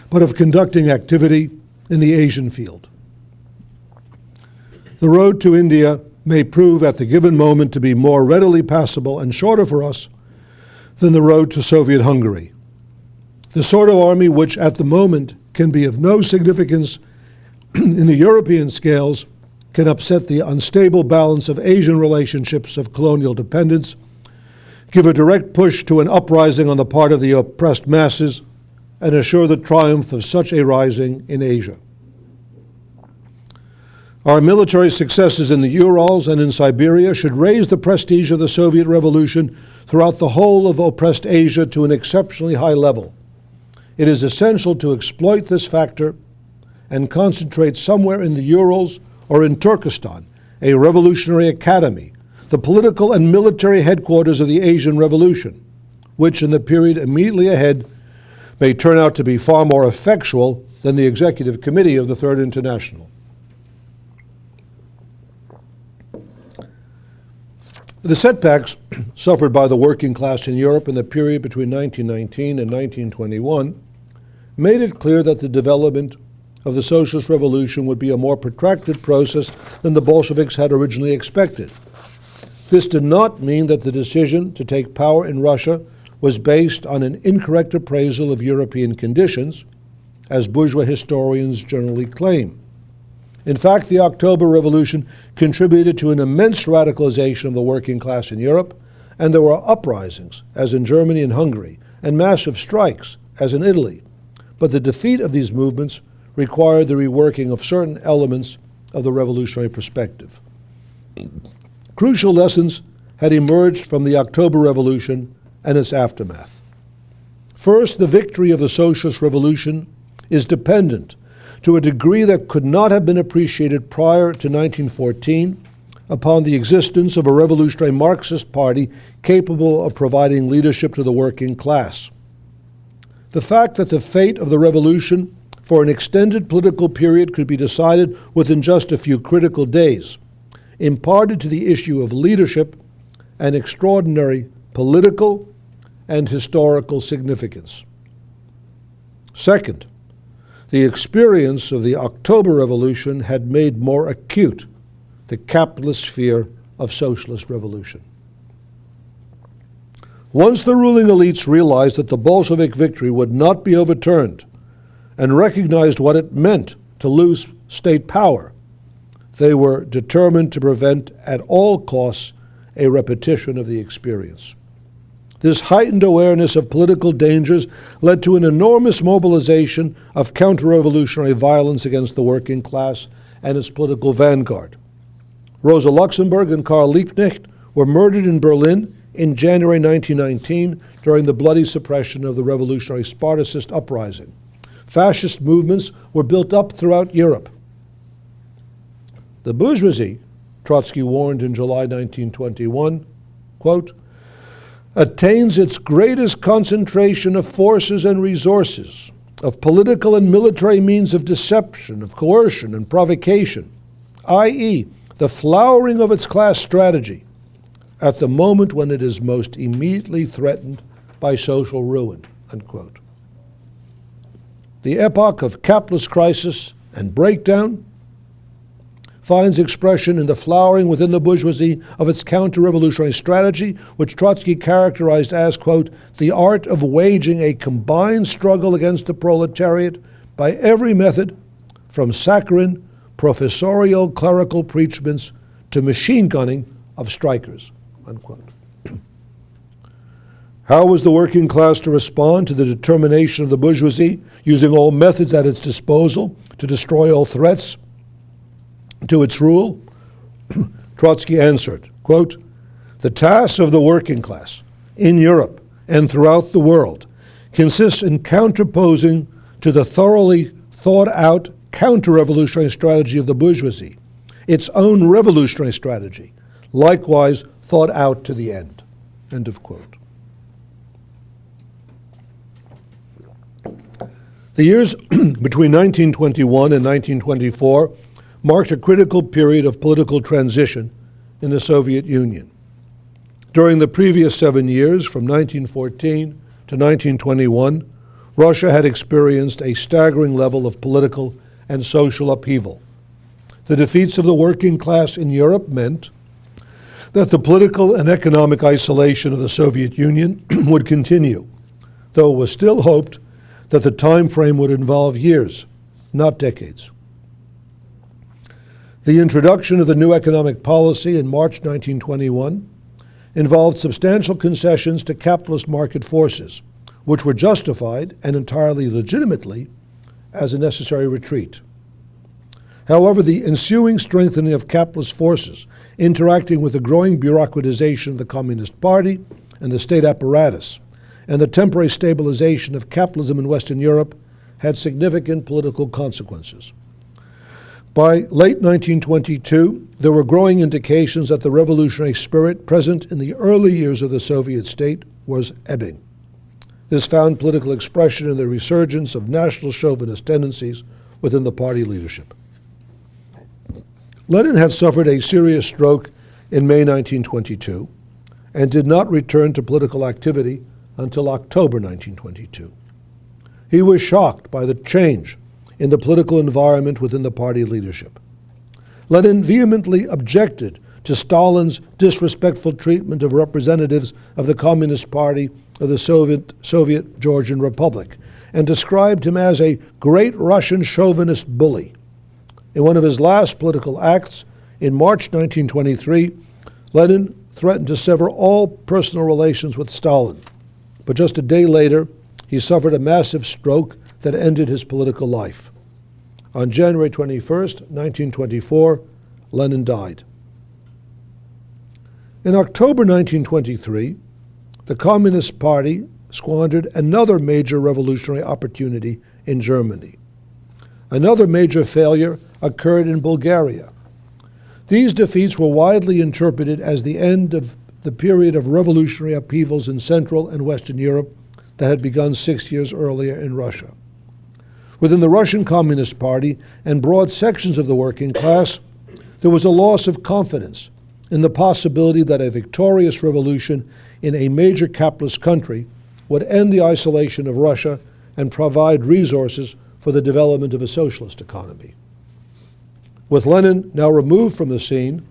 but of conducting activity in the Asian field. The road to India may prove at the given moment to be more readily passable and shorter for us than the road to Soviet Hungary. The sort of army which at the moment can be of no significance in the European scales can upset the unstable balance of Asian relationships of colonial dependence, give a direct push to an uprising on the part of the oppressed masses, and assure the triumph of such a rising in Asia. Our military successes in the Urals and in Siberia should raise the prestige of the Soviet Revolution throughout the whole of oppressed Asia to an exceptionally high level. It is essential to exploit this factor and concentrate somewhere in the Urals or in Turkestan a revolutionary academy, the political and military headquarters of the Asian Revolution, which in the period immediately ahead may turn out to be far more effectual than the Executive Committee of the Third International. The setbacks suffered by the working class in Europe in the period between 1919 and 1921 made it clear that the development of the socialist revolution would be a more protracted process than the Bolsheviks had originally expected. This did not mean that the decision to take power in Russia was based on an incorrect appraisal of European conditions, as bourgeois historians generally claim. In fact, the October Revolution contributed to an immense radicalization of the working class in Europe, and there were uprisings, as in Germany and Hungary, and massive strikes, as in Italy. But the defeat of these movements required the reworking of certain elements of the revolutionary perspective. Crucial lessons had emerged from the October Revolution and its aftermath. First, the victory of the socialist revolution is dependent, to a degree that could not have been appreciated prior to 1914, upon the existence of a revolutionary Marxist party capable of providing leadership to the working class. The fact that the fate of the revolution for an extended political period could be decided within just a few critical days imparted to the issue of leadership an extraordinary political and historical significance. Second, the experience of the October Revolution had made more acute the capitalist fear of socialist revolution. Once the ruling elites realized that the Bolshevik victory would not be overturned and recognized what it meant to lose state power, they were determined to prevent at all costs a repetition of the experience. This heightened awareness of political dangers led to an enormous mobilization of counter-revolutionary violence against the working class and its political vanguard. Rosa Luxemburg and Karl Liebknecht were murdered in Berlin in January 1919 during the bloody suppression of the revolutionary Spartacist uprising. Fascist movements were built up throughout Europe. The bourgeoisie, Trotsky warned in July 1921, quote, attains its greatest concentration of forces and resources, of political and military means of deception, of coercion and provocation, i.e., the flowering of its class strategy, at the moment when it is most immediately threatened by social ruin," unquote. The epoch of capitalist crisis and breakdown finds expression in the flowering within the bourgeoisie of its counter-revolutionary strategy, which Trotsky characterized as, quote, "the art of waging a combined struggle against the proletariat by every method, from saccharine, professorial clerical preachments to machine gunning of strikers," unquote. How was the working class to respond to the determination of the bourgeoisie, using all methods at its disposal to destroy all threats to its rule? Trotsky answered, quote, "The task of the working class in Europe and throughout the world consists in counterposing to the thoroughly thought-out counter-revolutionary strategy of the bourgeoisie its own revolutionary strategy, likewise thought out to the end," end of quote. The years between 1921 and 1924 marked a critical period of political transition in the Soviet Union. During the previous 7 years, from 1914 to 1921, Russia had experienced a staggering level of political and social upheaval. The defeats of the working class in Europe meant that the political and economic isolation of the Soviet Union would continue, though it was still hoped that the time frame would involve years, not decades. The introduction of the new economic policy in March 1921 involved substantial concessions to capitalist market forces, which were justified, and entirely legitimately, as a necessary retreat. However, the ensuing strengthening of capitalist forces interacting with the growing bureaucratization of the Communist Party and the state apparatus, and the temporary stabilization of capitalism in Western Europe had significant political consequences. By late 1922, there were growing indications that the revolutionary spirit present in the early years of the Soviet state was ebbing. This found political expression in the resurgence of national chauvinist tendencies within the party leadership. Lenin had suffered a serious stroke in May 1922 and did not return to political activity until October 1922. He was shocked by the change in the political environment within the party leadership. Lenin vehemently objected to Stalin's disrespectful treatment of representatives of the Communist Party of the Soviet Georgian Republic and described him as a great Russian chauvinist bully. In one of his last political acts, in March 1923, Lenin threatened to sever all personal relations with Stalin. But just a day later, he suffered a massive stroke that ended his political life. On January 21st, 1924, Lenin died. In October 1923, the Communist Party squandered another major revolutionary opportunity in Germany. Another major failure occurred in Bulgaria. These defeats were widely interpreted as the end of the period of revolutionary upheavals in Central and Western Europe that had begun 6 years earlier in Russia. Within the Russian Communist Party and broad sections of the working class, there was a loss of confidence in the possibility that a victorious revolution in a major capitalist country would end the isolation of Russia and provide resources for the development of a socialist economy. With Lenin now removed from the scene,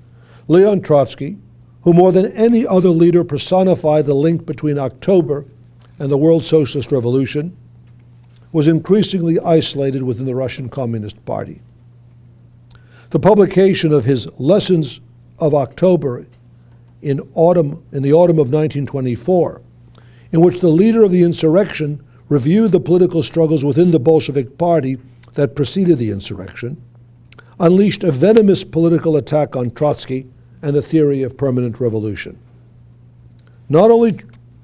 Leon Trotsky, who more than any other leader personified the link between October and the World Socialist Revolution, was increasingly isolated within the Russian Communist Party. The publication of his Lessons of October in the autumn of 1924, in which the leader of the insurrection reviewed the political struggles within the Bolshevik Party that preceded the insurrection, unleashed a venomous political attack on Trotsky and the theory of permanent revolution. Not only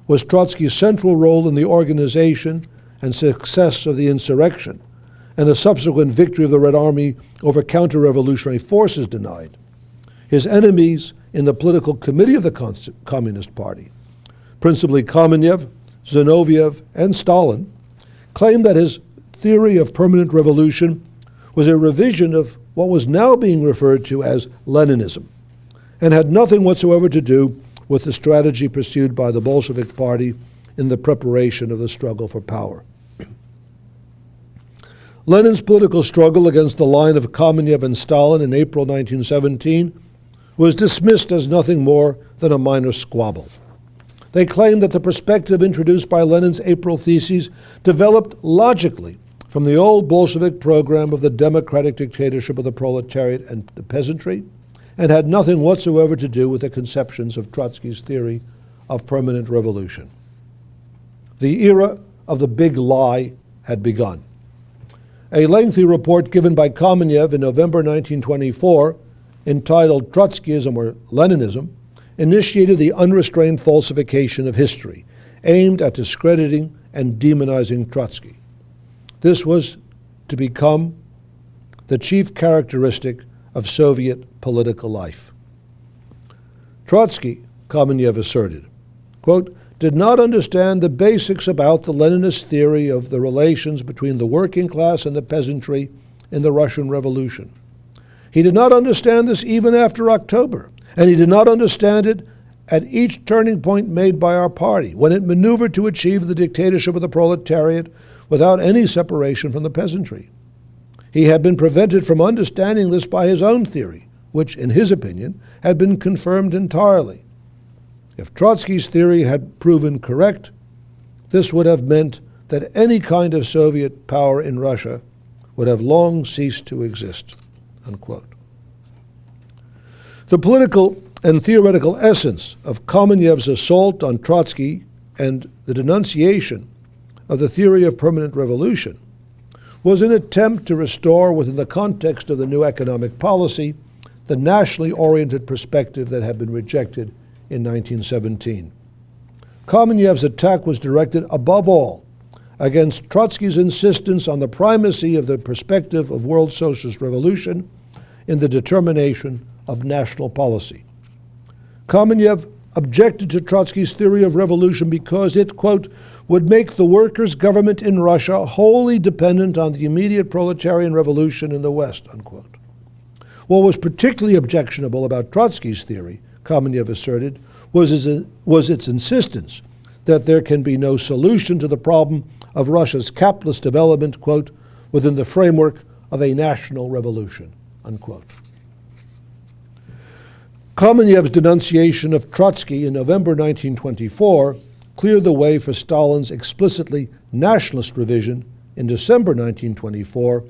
was Trotsky's central role in the organization and success of the insurrection and the subsequent victory of the Red Army over counter-revolutionary forces denied, his enemies in the political committee of the Communist Party principally Kamenev, Zinoviev, and Stalin, claimed that his theory of permanent revolution was a revision of what was now being referred to as Leninism, and had nothing whatsoever to do with the strategy pursued by the Bolshevik Party in the preparation of the struggle for power. Lenin's political struggle against the line of Kamenev and Stalin in April 1917 was dismissed as nothing more than a minor squabble. They claimed that the perspective introduced by Lenin's April theses developed logically from the old Bolshevik program of the democratic dictatorship of the proletariat and the peasantry, and had nothing whatsoever to do with the conceptions of Trotsky's theory of permanent revolution. The era of the big lie had begun. A lengthy report given by Kamenev in November 1924, entitled Trotskyism or Leninism, initiated the unrestrained falsification of history, aimed at discrediting and demonizing Trotsky. This was to become the chief characteristic of Soviet political life. Trotsky, Kamenev asserted, quote, did not understand the basics about the Leninist theory of the relations between the working class and the peasantry in the Russian Revolution. He did not understand this even after October, and he did not understand it at each turning point made by our party, when it maneuvered to achieve the dictatorship of the proletariat without any separation from the peasantry. He had been prevented from understanding this by his own theory, which, in his opinion, had been confirmed entirely. If Trotsky's theory had proven correct, this would have meant that any kind of Soviet power in Russia would have long ceased to exist, unquote. The political and theoretical essence of Kamenev's assault on Trotsky and the denunciation of the theory of permanent revolution was an attempt to restore, within the context of the new economic policy, the nationally oriented perspective that had been rejected in 1917. Kamenev's attack was directed above all against Trotsky's insistence on the primacy of the perspective of world socialist revolution in the determination of national policy. Kamenev objected to Trotsky's theory of revolution because it, quote, would make the workers' government in Russia wholly dependent on the immediate proletarian revolution in the West, unquote. What was particularly objectionable about Trotsky's theory, Kamenev asserted, was its insistence that there can be no solution to the problem of Russia's capitalist development, quote, within the framework of a national revolution, unquote. Kamenev's denunciation of Trotsky in November 1924 cleared the way for Stalin's explicitly nationalist revision in December 1924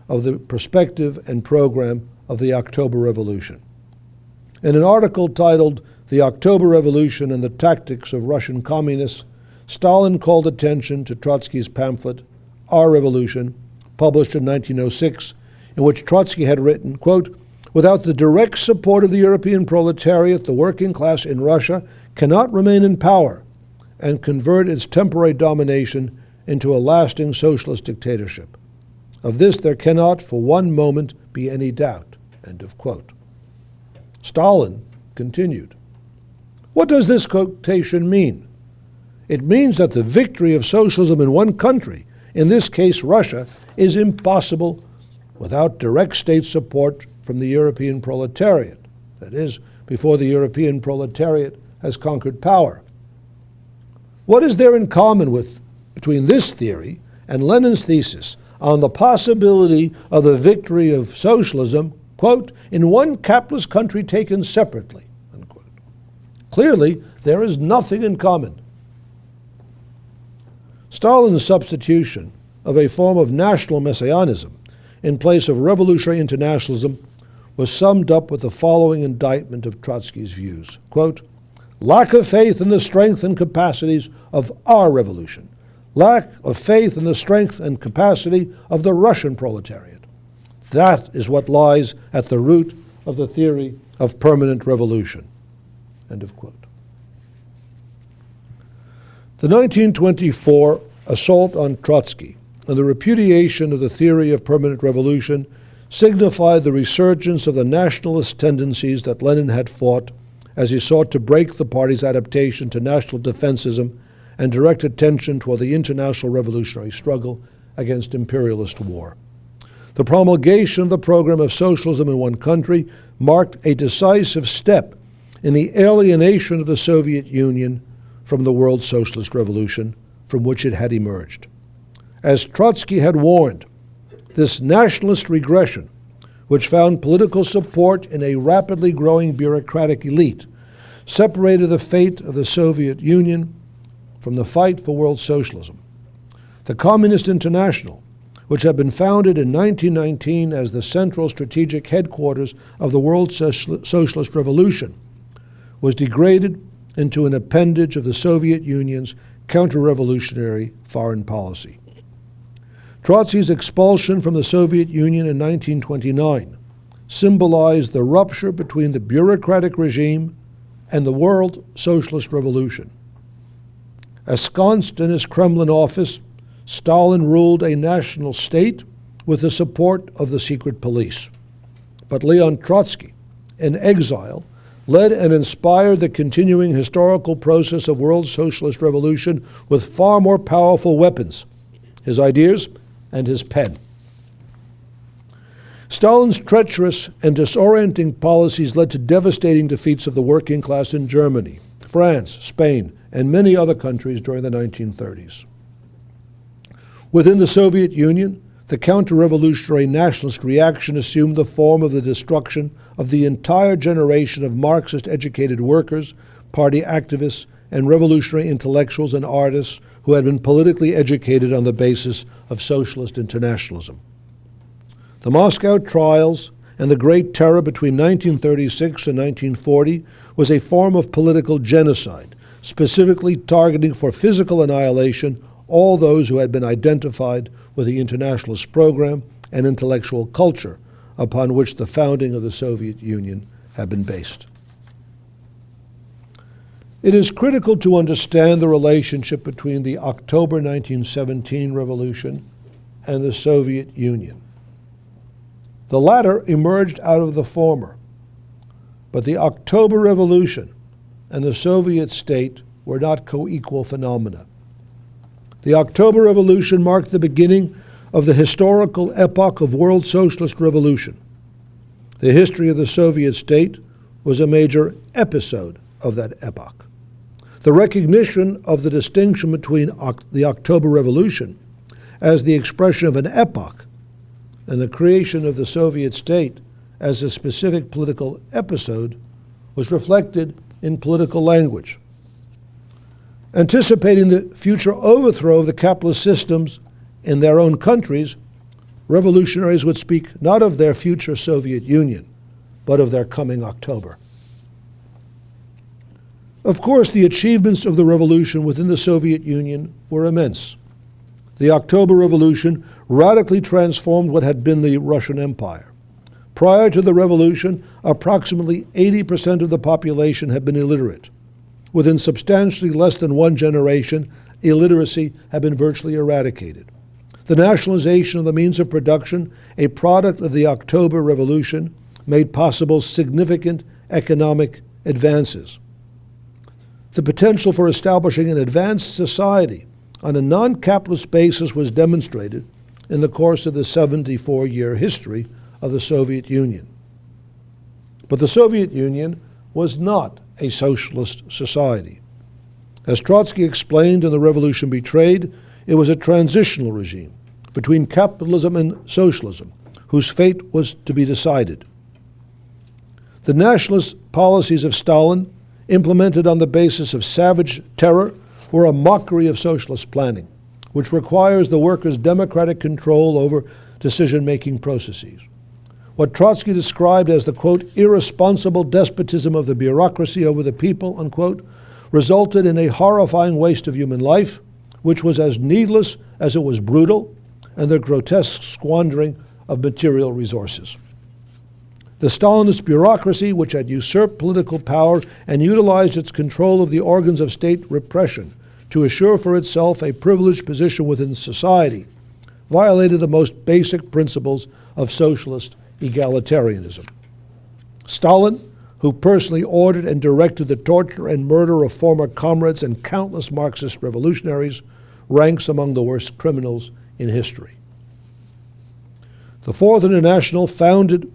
of the perspective and program of the October Revolution. In an article titled The October Revolution and the Tactics of Russian Communists, Stalin called attention to Trotsky's pamphlet, Our Revolution, published in 1906, in which Trotsky had written, quote, without the direct support of the European proletariat, the working class in Russia cannot remain in power and convert its temporary domination into a lasting socialist dictatorship. Of this there cannot for one moment be any doubt, end of quote. Stalin continued. What does this quotation mean? It means that the victory of socialism in one country, in this case Russia, is impossible without direct state support from the European proletariat, that is, before the European proletariat has conquered power. What is there in common between this theory and Lenin's thesis on the possibility of the victory of socialism, quote, in one capitalist country taken separately, unquote? Clearly, there is nothing in common. Stalin's substitution of a form of national messianism in place of revolutionary internationalism was summed up with the following indictment of Trotsky's views, quote, lack of faith in the strength and capacities of our revolution, lack of faith in the strength and capacity of the Russian proletariat. That is what lies at the root of the theory of permanent revolution, end of quote. The 1924 assault on Trotsky and the repudiation of the theory of permanent revolution signified the resurgence of the nationalist tendencies that Lenin had fought as he sought to break the party's adaptation to national defensism and direct attention toward the international revolutionary struggle against imperialist war. The promulgation of the program of socialism in one country marked a decisive step in the alienation of the Soviet Union from the world socialist revolution from which it had emerged. As Trotsky had warned, this nationalist regression, which found political support in a rapidly growing bureaucratic elite, separated the fate of the Soviet Union from the fight for world socialism. The Communist International, which had been founded in 1919 as the central strategic headquarters of the world socialist revolution, was degraded into an appendage of the Soviet Union's counter-revolutionary foreign policy. Trotsky's expulsion from the Soviet Union in 1929 symbolized the rupture between the bureaucratic regime and the world socialist revolution. Ensconced in his Kremlin office, Stalin ruled a national state with the support of the secret police. But Leon Trotsky, in exile, led and inspired the continuing historical process of world socialist revolution with far more powerful weapons, his ideas and his pen. Stalin's treacherous and disorienting policies led to devastating defeats of the working class in Germany, France, Spain, and many other countries during the 1930s. Within the Soviet Union, the counter-revolutionary nationalist reaction assumed the form of the destruction of the entire generation of Marxist-educated workers, party activists, and revolutionary intellectuals and artists who had been politically educated on the basis of socialist internationalism. The Moscow trials and the Great Terror between 1936 and 1940 was a form of political genocide, specifically targeting for physical annihilation all those who had been identified with the internationalist program and intellectual culture upon which the founding of the Soviet Union had been based. It is critical to understand the relationship between the October 1917 revolution and the Soviet Union. The latter emerged out of the former, but the October Revolution and the Soviet state were not co-equal phenomena. The October Revolution marked the beginning of the historical epoch of world socialist revolution. The history of the Soviet state was a major episode of that epoch. The recognition of the distinction between the October Revolution as the expression of an epoch and the creation of the Soviet state as a specific political episode was reflected in political language. Anticipating the future overthrow of the capitalist systems in their own countries, revolutionaries would speak not of their future Soviet Union, but of their coming October. Of course, the achievements of the revolution within the Soviet Union were immense. The October Revolution radically transformed what had been the Russian Empire. Prior to the revolution, approximately 80% of the population had been illiterate. Within substantially less than one generation, illiteracy had been virtually eradicated. The nationalization of the means of production, a product of the October Revolution, made possible significant economic advances. The potential for establishing an advanced society on a non-capitalist basis was demonstrated in the course of the 74-year history of the Soviet Union. But the Soviet Union was not a socialist society. As Trotsky explained in The Revolution Betrayed, it was a transitional regime between capitalism and socialism, whose fate was to be decided. The nationalist policies of Stalin, implemented on the basis of savage terror, were a mockery of socialist planning, which requires the workers' democratic control over decision-making processes. What Trotsky described as the, quote, irresponsible despotism of the bureaucracy over the people, unquote, resulted in a horrifying waste of human life, which was as needless as it was brutal, and the grotesque squandering of material resources. The Stalinist bureaucracy, which had usurped political power and utilized its control of the organs of state repression to assure for itself a privileged position within society, violated the most basic principles of socialist egalitarianism. Stalin, who personally ordered and directed the torture and murder of former comrades and countless Marxist revolutionaries, ranks among the worst criminals in history. The Fourth International, founded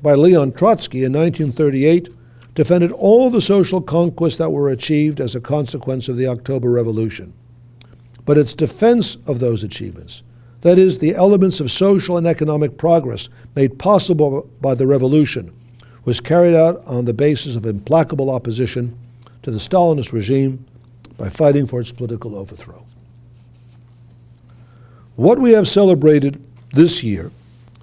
by Leon Trotsky in 1938, defended all the social conquests that were achieved as a consequence of the October Revolution. But its defense of those achievements, that is, the elements of social and economic progress made possible by the revolution, was carried out on the basis of implacable opposition to the Stalinist regime by fighting for its political overthrow. What we have celebrated this year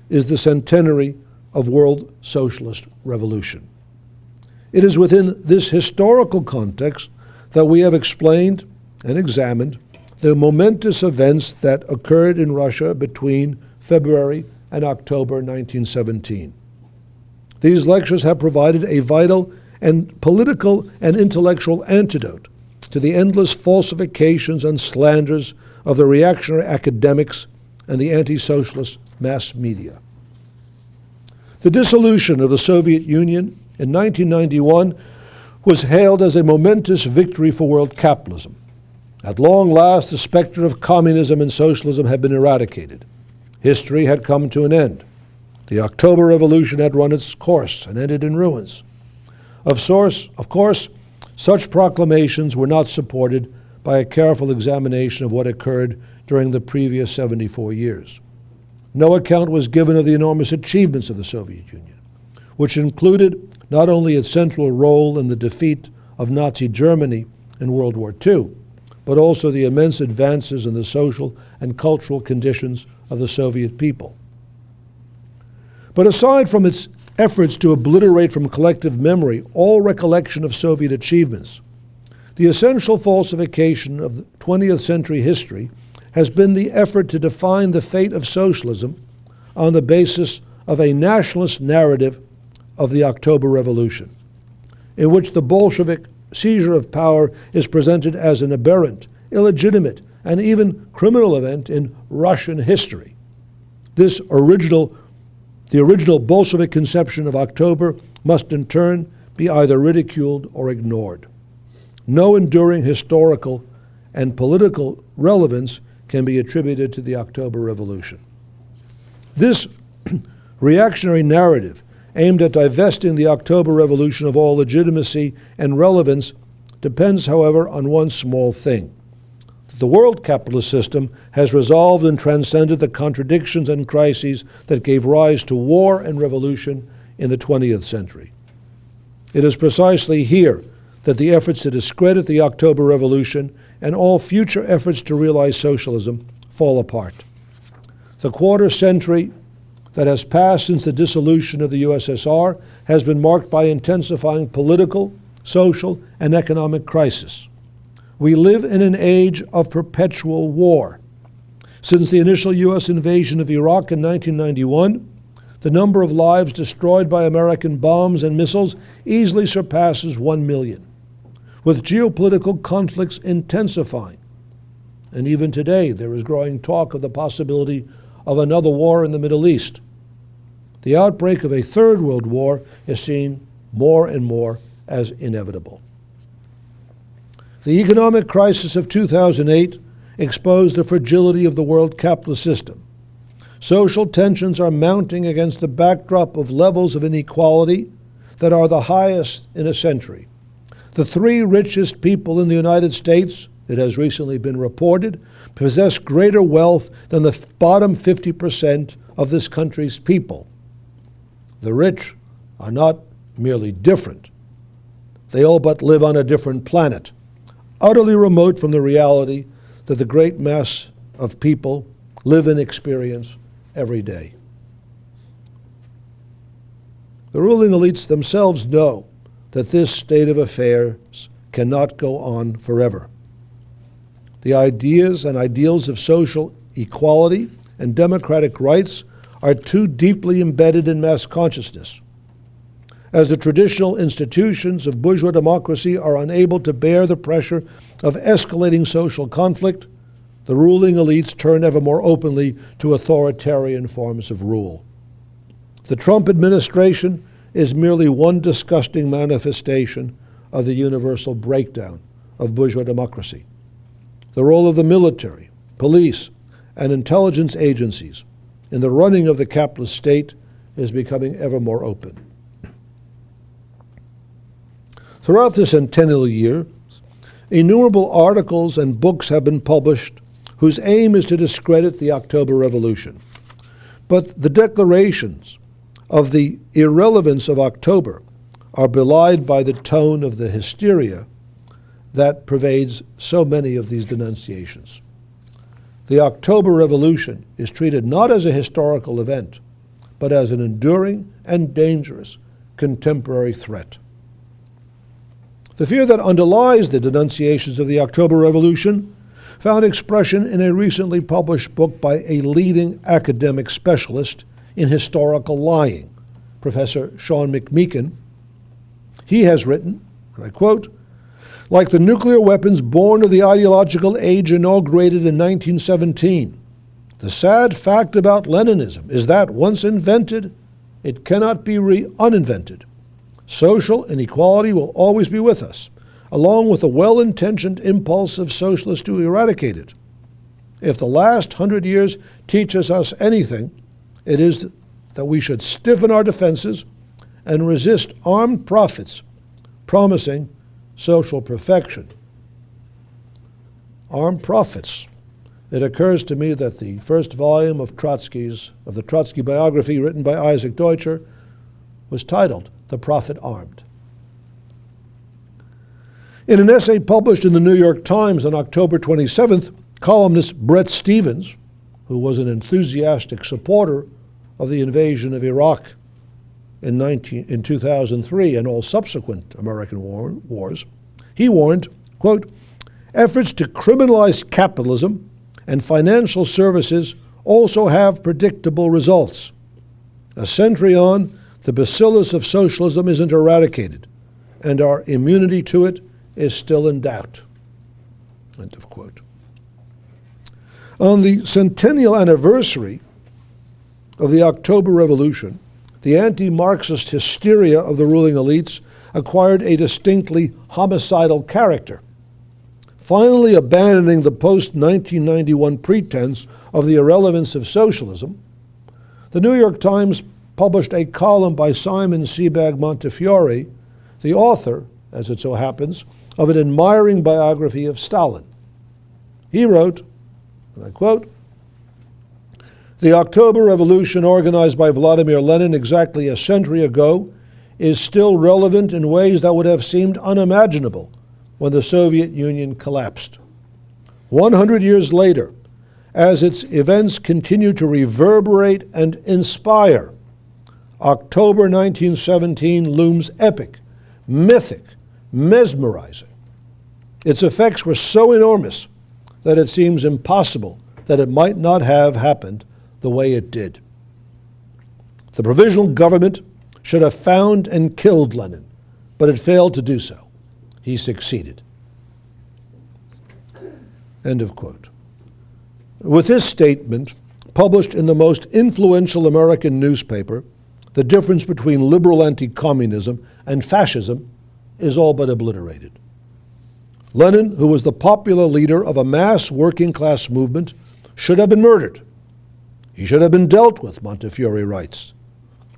is the centenary of World Socialist Revolution. It is within this historical context that we have explained and examined the momentous events that occurred in Russia between February and October 1917. These lectures have provided a vital and political and intellectual antidote to the endless falsifications and slanders of the reactionary academics and the anti-socialist mass media. The dissolution of the Soviet Union in 1991 was hailed as a momentous victory for world capitalism. At long last, the specter of communism and socialism had been eradicated. History had come to an end. The October Revolution had run its course and ended in ruins. Of course, such proclamations were not supported by a careful examination of what occurred during the previous 74 years. No account was given of the enormous achievements of the Soviet Union, which included not only its central role in the defeat of Nazi Germany in World War II, but also the immense advances in the social and cultural conditions of the Soviet people. But aside from its efforts to obliterate from collective memory all recollection of Soviet achievements, the essential falsification of 20th century history has been the effort to define the fate of socialism on the basis of a nationalist narrative of the October Revolution, in which the Bolshevik seizure of power is presented as an aberrant, illegitimate, and even criminal event in Russian history. The original Bolshevik conception of October must in turn be either ridiculed or ignored. No enduring historical and political relevance can be attributed to the October Revolution. This reactionary narrative aimed at divesting the October Revolution of all legitimacy and relevance depends, however, on one small thing. The world capitalist system has resolved and transcended the contradictions and crises that gave rise to war and revolution in the 20th century. It is precisely here that the efforts to discredit the October Revolution and all future efforts to realize socialism fall apart. The quarter century that has passed since the dissolution of the USSR has been marked by intensifying political, social, and economic crisis. We live in an age of perpetual war. Since the initial U.S. invasion of Iraq in 1991, the number of lives destroyed by American bombs and missiles easily surpasses 1 million, with geopolitical conflicts intensifying. And even today, there is growing talk of the possibility of another war in the Middle East. The outbreak of a third world war is seen more and more as inevitable. The economic crisis of 2008 exposed the fragility of the world capitalist system. Social tensions are mounting against the backdrop of levels of inequality that are the highest in a century. The 3 richest people in the United States, it has recently been reported, possess greater wealth than the bottom 50% of this country's people. The rich are not merely different. They all but live on a different planet, utterly remote from the reality that the great mass of people live and experience every day. The ruling elites themselves know that this state of affairs cannot go on forever. The ideas and ideals of social equality and democratic rights are too deeply embedded in mass consciousness. As the traditional institutions of bourgeois democracy are unable to bear the pressure of escalating social conflict, the ruling elites turn ever more openly to authoritarian forms of rule. The Trump administration is merely one disgusting manifestation of the universal breakdown of bourgeois democracy. The role of the military, police, and intelligence agencies in the running of the capitalist state is becoming ever more open. Throughout the centennial year, innumerable articles and books have been published whose aim is to discredit the October Revolution. But the declarations of the irrelevance of October are belied by the tone of the hysteria that pervades so many of these denunciations. The October Revolution is treated not as a historical event, but as an enduring and dangerous contemporary threat. The fear that underlies the denunciations of the October Revolution found expression in a recently published book by a leading academic specialist in historical lying, Professor Sean McMeekin. He has written, and I quote, "Like the nuclear weapons born of the ideological age inaugurated in 1917, the sad fact about Leninism is that once invented, it cannot be uninvented. Social inequality will always be with us, along with the well-intentioned impulse of socialists to eradicate it. If the last 100 years teaches us anything, it is that we should stiffen our defenses and resist armed prophets promising social perfection." Armed prophets. It occurs to me that the first volume of the Trotsky biography written by Isaac Deutscher was titled "The Prophet Armed." In an essay published in the New York Times on October 27th, columnist Bret Stephens, who was an enthusiastic supporter of the invasion of Iraq in 2003 and all subsequent American wars, he warned, quote, "Efforts to criminalize capitalism and financial services also have predictable results. A century on, the bacillus of socialism isn't eradicated, and our immunity to it is still in doubt." End of quote. On the centennial anniversary of the October Revolution, the anti-Marxist hysteria of the ruling elites acquired a distinctly homicidal character. Finally abandoning the post-1991 pretense of the irrelevance of socialism, the New York Times published a column by Simon Sebag Montefiore, the author, as it so happens, of an admiring biography of Stalin. He wrote, and I quote, "The October Revolution organized by Vladimir Lenin exactly a century ago is still relevant in ways that would have seemed unimaginable when the Soviet Union collapsed. 100 years later, as its events continue to reverberate and inspire, October 1917 looms epic, mythic, mesmerizing. Its effects were so enormous that it seems impossible that it might not have happened the way it did. The provisional government should have found and killed Lenin, but it failed to do so. He succeeded." End of quote. With this statement, published in the most influential American newspaper, the difference between liberal anti-communism and fascism is all but obliterated. Lenin, who was the popular leader of a mass working-class movement, should have been murdered. He should have been dealt with, Montefiore writes,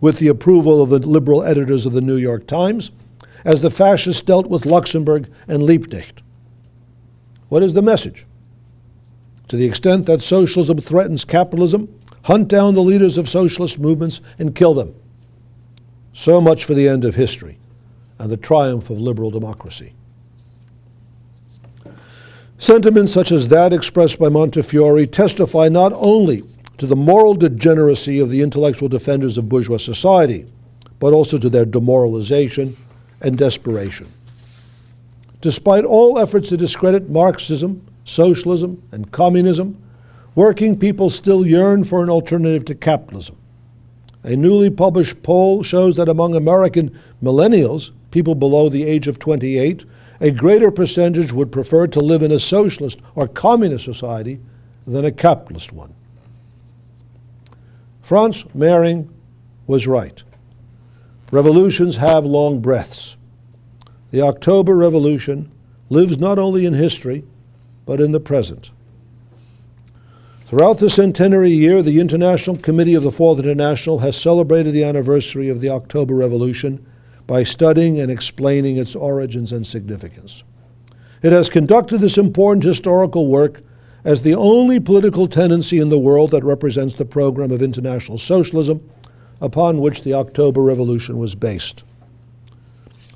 with the approval of the liberal editors of the New York Times, as the fascists dealt with Luxemburg and Liebknecht. What is the message? To the extent that socialism threatens capitalism, hunt down the leaders of socialist movements and kill them. So much for the end of history and the triumph of liberal democracy. Sentiments such as that expressed by Montefiore testify not only to the moral degeneracy of the intellectual defenders of bourgeois society, but also to their demoralization and desperation. Despite all efforts to discredit Marxism, socialism, and communism, working people still yearn for an alternative to capitalism. A newly published poll shows that among American millennials, people below the age of 28, a greater percentage would prefer to live in a socialist or communist society than a capitalist one. Franz Mehring was right. Revolutions have long breaths. The October Revolution lives not only in history, but in the present. Throughout the centenary year, the International Committee of the Fourth International has celebrated the anniversary of the October Revolution by studying and explaining its origins and significance. It has conducted this important historical work as the only political tendency in the world that represents the program of international socialism upon which the October Revolution was based.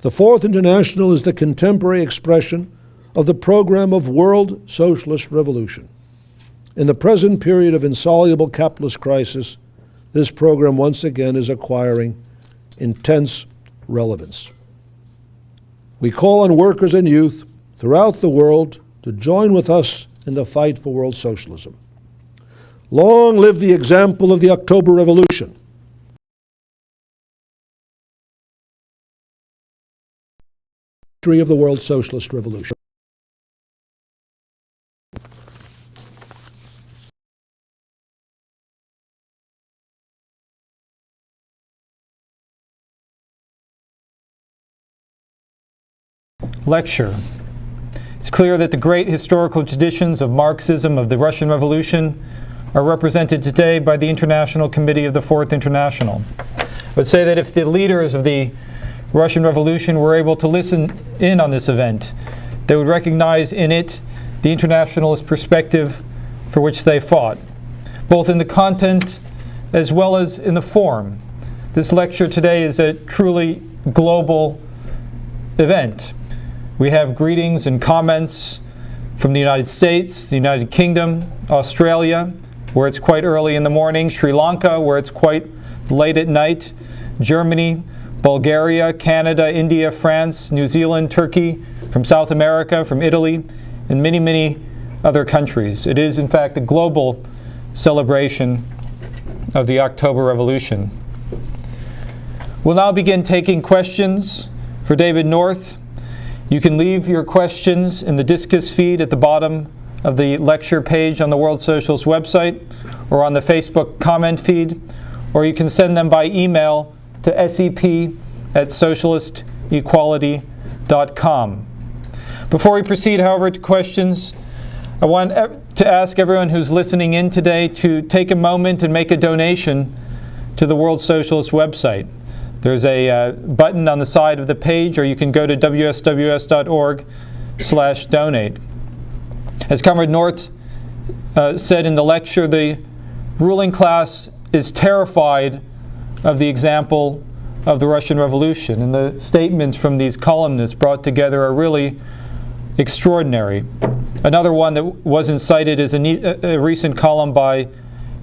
The Fourth International is the contemporary expression of the program of world socialist revolution. In the present period of insoluble capitalist crisis, this program once again is acquiring intense relevance. We call on workers and youth throughout the world to join with us in the fight for world socialism. Long live the example of the October Revolution. History of the world socialist revolution. Lecture. It's clear that the great historical traditions of Marxism of the Russian Revolution are represented today by the International Committee of the Fourth International. I would say that if the leaders of the Russian Revolution were able to listen in on this event, they would recognize in it the internationalist perspective for which they fought, both in the content as well as in the form. This lecture today is a truly global event. We have greetings and comments from the United States, the United Kingdom, Australia, where it's quite early in the morning, Sri Lanka, where it's quite late at night, Germany, Bulgaria, Canada, India, France, New Zealand, Turkey, from South America, from Italy, and many, many other countries. It is, in fact, a global celebration of the October Revolution. We'll now begin taking questions for David North. You can leave your questions in the discus feed at the bottom of the lecture page on the World Socialist website or on the Facebook comment feed, or you can send them by email to sep@socialistequality.com. Before we proceed, however, to questions, I want to ask everyone who's listening in today to take a moment and make a donation to the World Socialist website. There's a button on the side of the page, or you can go to wsws.org/donate. As Comrade North said in the lecture, the ruling class is terrified of the example of the Russian Revolution, and the statements from these columnists brought together are really extraordinary. Another one that wasn't cited is a recent column by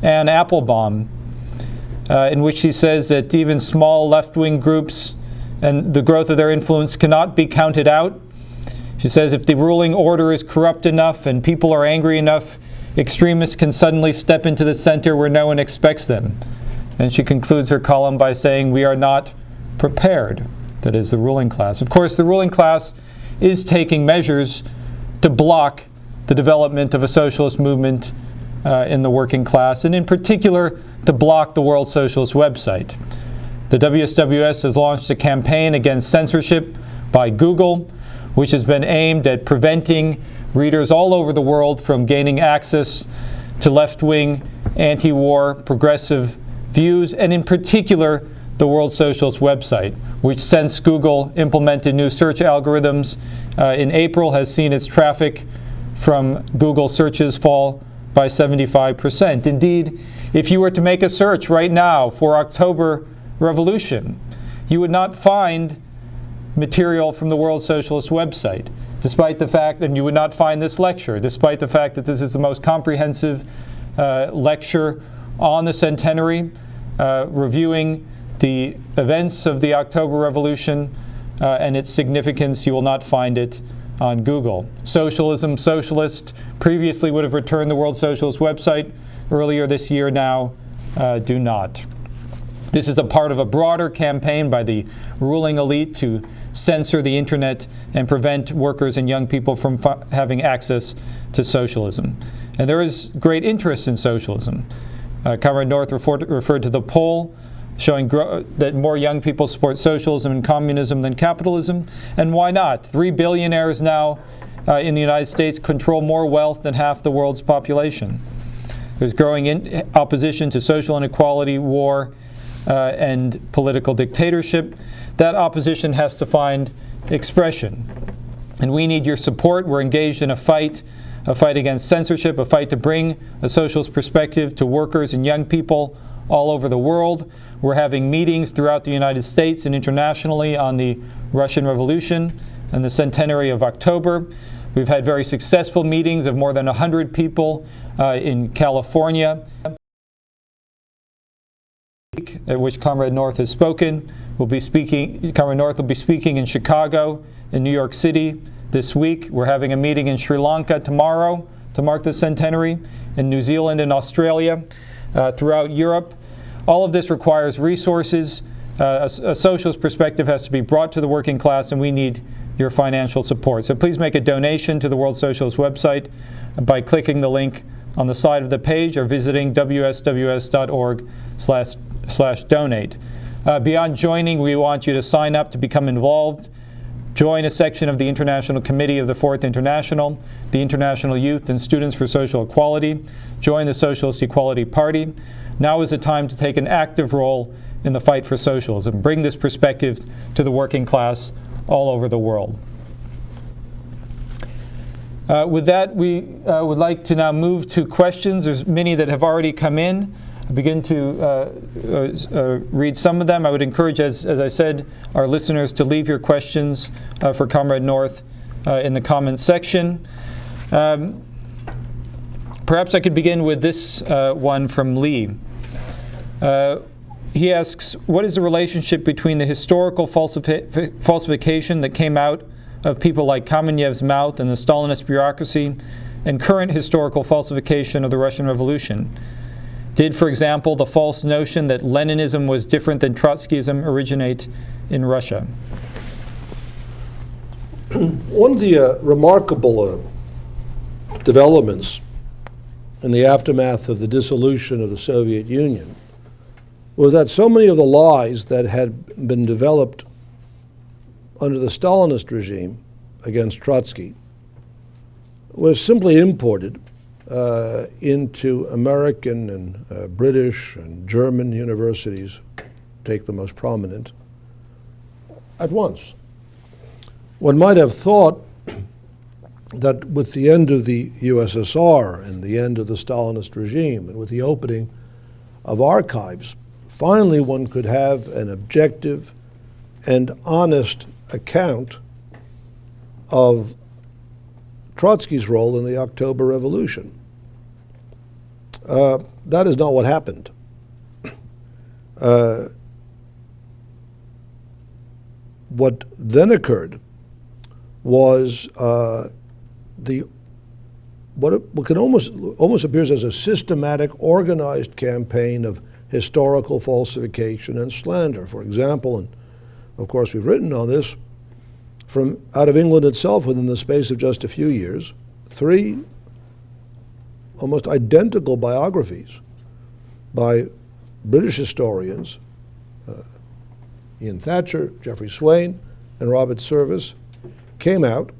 Anne Applebaum, in which she says that even small left-wing groups and the growth of their influence cannot be counted out. She says if the ruling order is corrupt enough and people are angry enough, extremists can suddenly step into the center where no one expects them. And she concludes her column by saying, we are not prepared, that is the ruling class. Of course, the ruling class is taking measures to block the development of a socialist movement in the working class, and in particular, to block the World Socialist website. The WSWS has launched a campaign against censorship by Google, which has been aimed at preventing readers all over the world from gaining access to left-wing, anti-war, progressive views, and in particular, the World Socialist website, which since Google implemented new search algorithms in April has seen its traffic from Google searches fall by 75%. Indeed, if you were to make a search right now for October Revolution, you would not find material from the World Socialist website, despite the fact that you would not find this lecture, despite the fact that this is the most comprehensive lecture on the centenary, reviewing the events of the October Revolution and its significance. You will not find it on Google. Socialism Socialist previously would have returned the World Socialist website earlier this year, now do not. This is a part of a broader campaign by the ruling elite to censor the internet and prevent workers and young people from having access to socialism. And there is great interest in socialism. Comrade North referred to the poll showing that more young people support socialism and communism than capitalism. And why not? 3 billionaires now in the United States control more wealth than half the world's population. There's growing opposition to social inequality, war, and political dictatorship. That opposition has to find expression. And we need your support. We're engaged in a fight against censorship, a fight to bring a socialist perspective to workers and young people all over the world. We're having meetings throughout the United States and internationally on the Russian Revolution and the centenary of October. We've had very successful meetings of more than 100 people in California, at which Comrade North has spoken. Comrade North will be speaking in Chicago, in New York City this week. We're having a meeting in Sri Lanka tomorrow to mark the centenary, in New Zealand and Australia, throughout Europe. All of this requires resources. A socialist perspective has to be brought to the working class, and we need your financial support. So please make a donation to the World Socialist website by clicking the link on the side of the page or visiting wsws.org/donate. Beyond joining, we want you to sign up to become involved. Join a section of the International Committee of the Fourth International, the International Youth and Students for Social Equality. Join the Socialist Equality Party. Now is the time to take an active role in the fight for socialism. Bring this perspective to the working class all over the world. With that, we would like to now move to questions. There's many that have already come in. I begin to read some of them. I would encourage, as I said, our listeners to leave your questions for Comrade North in the comments section. Perhaps I could begin with this one from Lee. He asks, what is the relationship between the historical falsification that came out of people like Kamenev's mouth and the Stalinist bureaucracy and current historical falsification of the Russian Revolution? Did, for example, the false notion that Leninism was different than Trotskyism originate in Russia? One of the remarkable developments in the aftermath of the dissolution of the Soviet Union was that so many of the lies that had been developed under the Stalinist regime against Trotsky was simply imported into American and British and German universities, take the most prominent, at once. One might have thought that with the end of the USSR and the end of the Stalinist regime and with the opening of archives, finally one could have an objective and honest account of Trotsky's role in the October Revolution. That is not what happened. What then occurred was what can almost appears as a systematic, organized campaign of historical falsification and slander. For example, and of course we've written on this, from out of England itself within the space of just a few years, 3 almost identical biographies by British historians, Ian Thatcher, Geoffrey Swain, and Robert Service, came out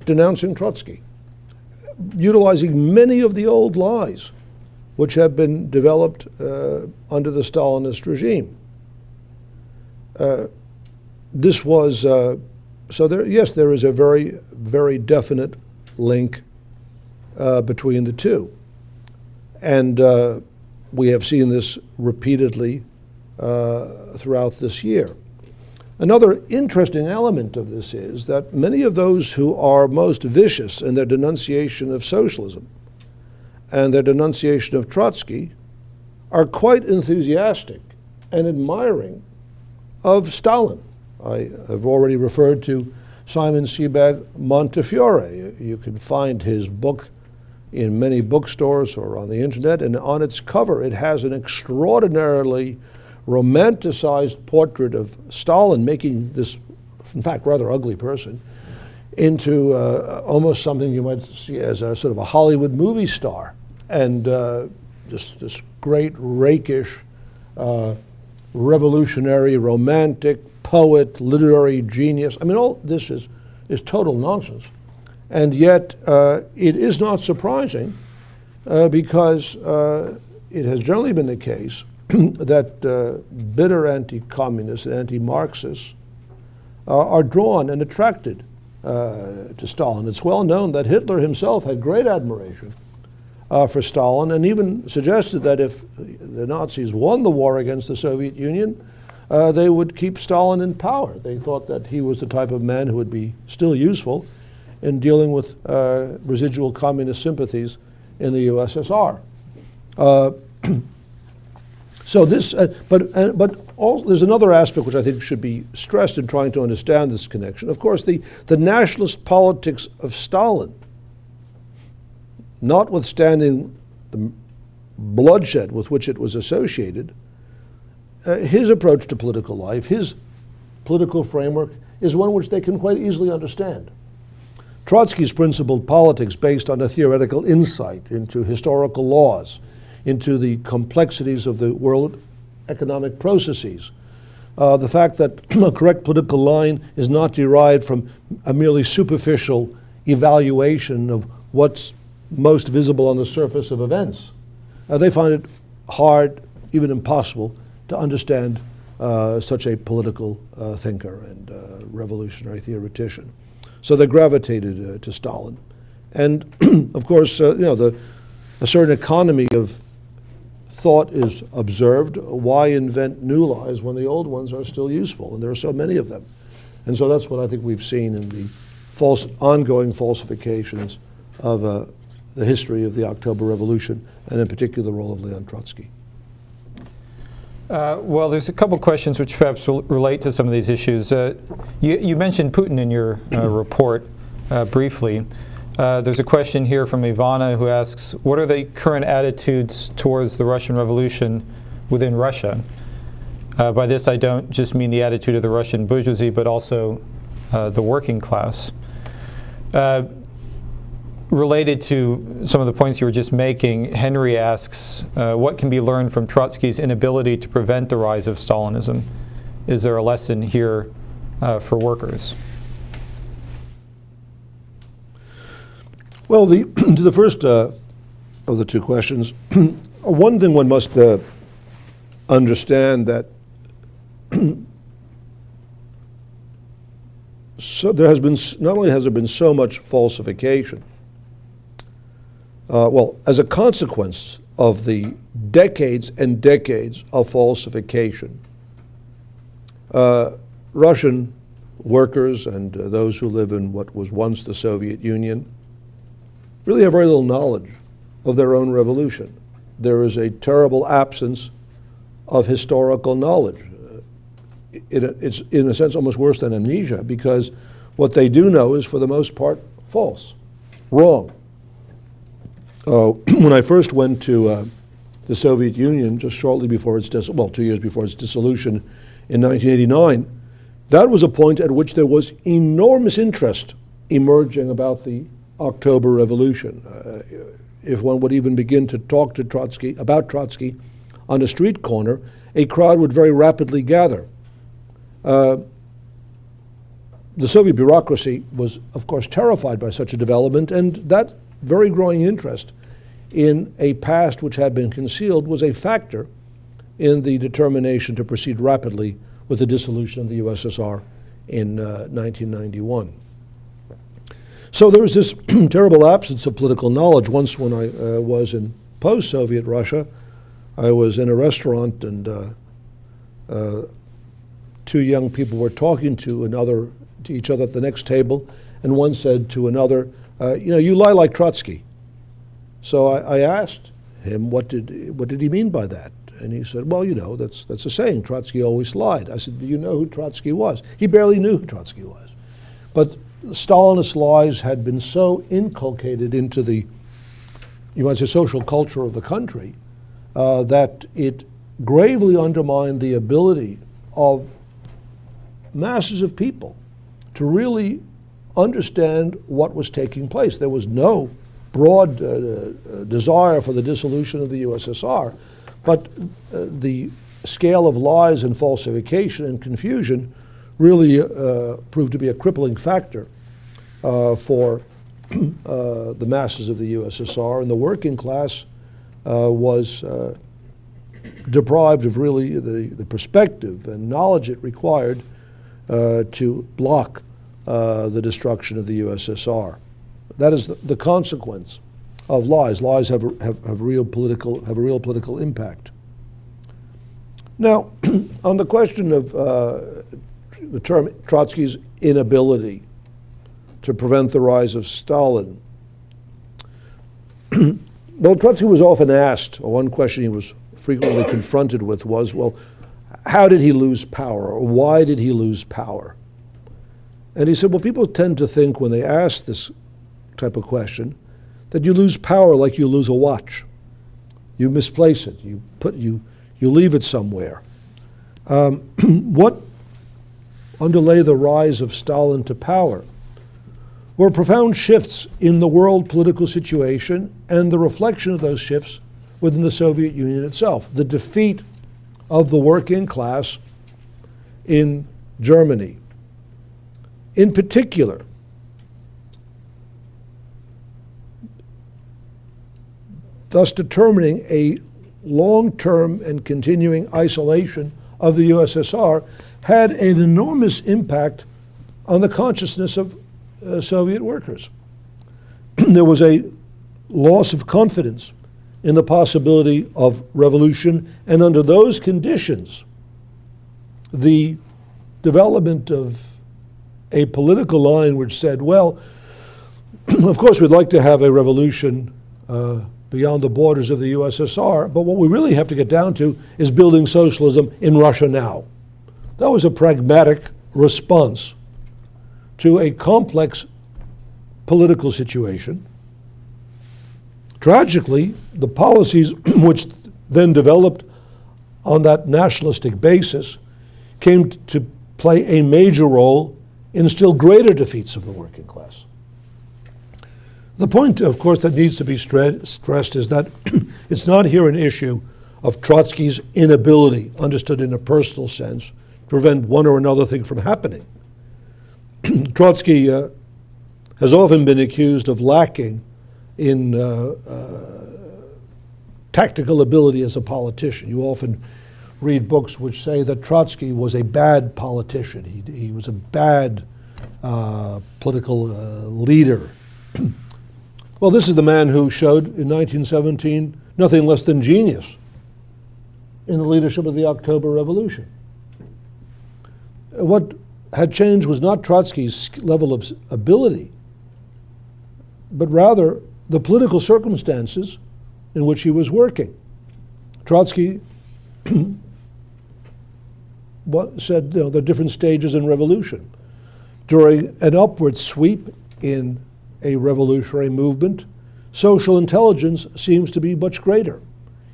denouncing Trotsky, utilizing many of the old lies which have been developed under the Stalinist regime. This was, so there, yes, there is a very, very definite link between the two. And we have seen this repeatedly throughout this year. Another interesting element of this is that many of those who are most vicious in their denunciation of socialism and their denunciation of Trotsky are quite enthusiastic and admiring of Stalin. I have already referred to Simon Sebag Montefiore. You can find his book in many bookstores or on the internet, and on its cover it has an extraordinarily romanticized portrait of Stalin, making this, in fact, rather ugly person into almost something you might see as a sort of a Hollywood movie star, and just this great rakish revolutionary, romantic, poet, literary genius. I mean, all this is total nonsense. And yet, it is not surprising because it has generally been the case that bitter anti-communists and anti-Marxists are drawn and attracted to Stalin. It's well known that Hitler himself had great admiration for Stalin, and even suggested that if the Nazis won the war against the Soviet Union, they would keep Stalin in power. They thought that he was the type of man who would be still useful in dealing with residual communist sympathies in the USSR. So this, but also, there's another aspect which I think should be stressed in trying to understand this connection. Of course, the nationalist politics of Stalin, notwithstanding the bloodshed with which it was associated, his approach to political life, his political framework, is one which they can quite easily understand. Trotsky's principled politics based on a theoretical insight into historical laws, into the complexities of the world economic processes. The fact that a correct political line is not derived from a merely superficial evaluation of what's most visible on the surface of events. They find it hard, even impossible, to understand such a political thinker and revolutionary theoretician. So they gravitated to Stalin. And of course, a certain economy of thought is observed. Why invent new lies when the old ones are still useful? And there are so many of them. And so that's what I think we've seen in the ongoing falsifications of the history of the October Revolution, and in particular the role of Leon Trotsky. Well, there's a couple questions which perhaps relate to some of these issues. You mentioned Putin in your report briefly. There's a question here from Ivana who asks, what are the current attitudes towards the Russian Revolution within Russia? By this, I don't just mean the attitude of the Russian bourgeoisie, but also the working class. Related to some of the points you were just making, Henry asks, what can be learned from Trotsky's inability to prevent the rise of Stalinism? Is there a lesson here for workers? Well, to the first of the two questions, one thing one must understand that there has been, not only has there been so much falsification, well, as a consequence of the decades and decades of falsification, Russian workers and those who live in what was once the Soviet Union really have very little knowledge of their own revolution. There is a terrible absence of historical knowledge. It's, in a sense, almost worse than amnesia, because what they do know is, for the most part, false, wrong. When I first went to the Soviet Union, just shortly before its 2 years before its dissolution in 1989, that was a point at which there was enormous interest emerging about the October Revolution. If one would even begin to talk to Trotsky, about Trotsky, on a street corner, a crowd would very rapidly gather. The Soviet bureaucracy was, of course, terrified by such a development, and that very growing interest in a past which had been concealed was a factor in the determination to proceed rapidly with the dissolution of the USSR in 1991. So there was this terrible absence of political knowledge. Once when I was in post-Soviet Russia, I was in a restaurant, and two young people were talking to each other at the next table, and one said to another, you lie like Trotsky. So I asked him, what did he mean by that? And he said, well, that's a saying. Trotsky always lied. I said, do you know who Trotsky was? He barely knew who Trotsky was. But Stalinist lies had been so inculcated into the, you might say, social culture of the country that it gravely undermined the ability of masses of people to really understand what was taking place. There was no broad desire for the dissolution of the USSR, but the scale of lies and falsification and confusion really proved to be a crippling factor for the masses of the USSR, and the working class was deprived of really the perspective and knowledge it required to block the destruction of the USSR. That is the consequence of lies. Lies have a real political impact. Now, on the question of the term Trotsky's inability to prevent the rise of Stalin, well, Trotsky was often asked, or one question he was frequently confronted with was, well, how did he lose power, or why did he lose power? And he said, well, people tend to think when they ask this type of question that you lose power like you lose a watch. You misplace it, you leave it somewhere. What underlay the rise of Stalin to power were profound shifts in the world political situation and the reflection of those shifts within the Soviet Union itself. The defeat of the working class in Germany. In particular, thus determining a long-term and continuing isolation of the USSR, had an enormous impact on the consciousness of Soviet workers. There was a loss of confidence in the possibility of revolution, and under those conditions, the development of a political line which said, well, of course we'd like to have a revolution beyond the borders of the USSR, but what we really have to get down to is building socialism in Russia now. That was a pragmatic response to a complex political situation. Tragically, the policies which then developed on that nationalistic basis came to play a major role in still greater defeats of the working class. The point, of course, that needs to be stressed is that it's not here an issue of Trotsky's inability, understood in a personal sense, to prevent one or another thing from happening. Trotsky has often been accused of lacking in tactical ability as a politician. You often read books which say that Trotsky was a bad politician. He was a bad political leader. Well, this is the man who showed in 1917 nothing less than genius in the leadership of the October Revolution. What had changed was not Trotsky's level of ability, but rather the political circumstances in which he was working. Trotsky said, there are different stages in revolution. During an upward sweep in a revolutionary movement, social intelligence seems to be much greater.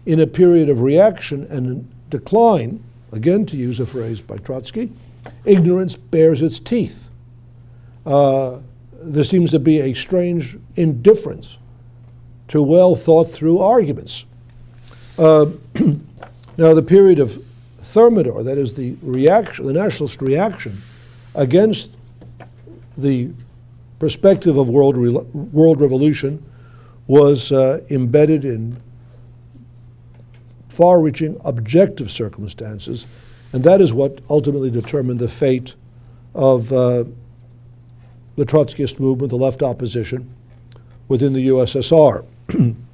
In a period of reaction and decline, again to use a phrase by Trotsky, ignorance bears its teeth. There seems to be a strange indifference to well thought through arguments. Now the period of Thermidor, that is the nationalist reaction against the perspective of world revolution, was embedded in far-reaching objective circumstances, and that is what ultimately determined the fate of the Trotskyist movement, the left opposition within the USSR.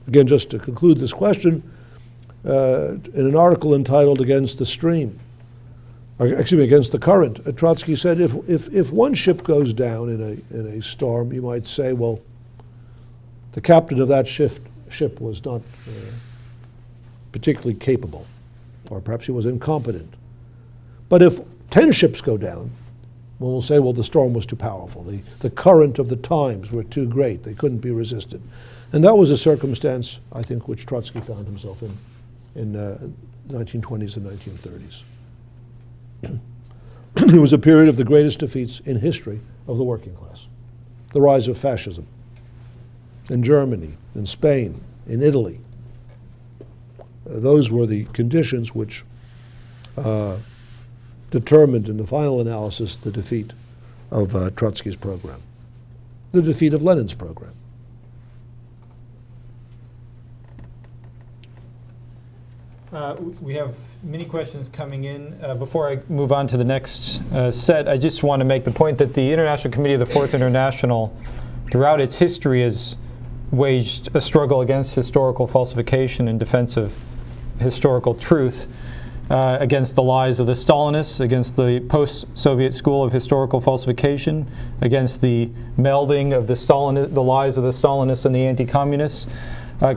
Again, just to conclude this question, in an article entitled "Against the Stream," against the current, Trotsky said, if one ship goes down in a storm, you might say, well, the captain of that ship was not particularly capable, or perhaps he was incompetent. But if 10 ships go down, we'll say, well, the storm was too powerful. The current of the times were too great. They couldn't be resisted. And that was a circumstance, I think, which Trotsky found himself in 1920s and 1930s. It was a period of the greatest defeats in history of the working class. The rise of fascism in Germany, in Spain, in Italy. Those were the conditions which determined in the final analysis the defeat of Trotsky's program, the defeat of Lenin's program. We have many questions coming in. Before I move on to the next set, I just want to make the point that the International Committee of the Fourth International, throughout its history, has waged a struggle against historical falsification in defense of historical truth, against the lies of the Stalinists, against the post-Soviet school of historical falsification, against the melding of the lies of the Stalinists and the anti-communists.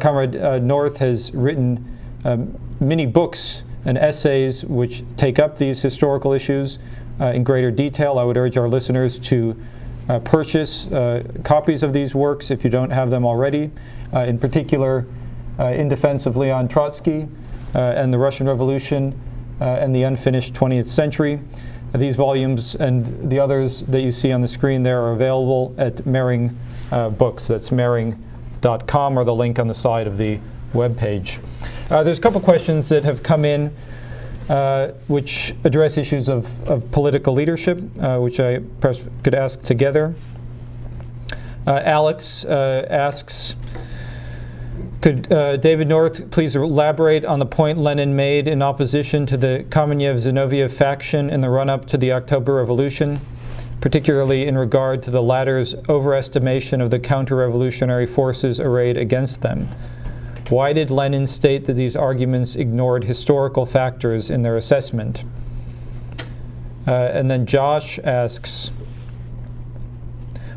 Comrade North has written many books and essays which take up these historical issues in greater detail. I would urge our listeners to purchase copies of these works if you don't have them already, in particular In Defense of Leon Trotsky and the Russian Revolution and the Unfinished 20th Century. These volumes and the others that you see on the screen there are available at Mering Books. That's mering.com, or the link on the side of the webpage. There's a couple questions that have come in which address issues of political leadership, which I perhaps could ask together. Alex asks, could David North please elaborate on the point Lenin made in opposition to the Kamenev-Zinoviev faction in the run-up to the October Revolution, particularly in regard to the latter's overestimation of the counter-revolutionary forces arrayed against them? Why did Lenin state that these arguments ignored historical factors in their assessment? And then Josh asks,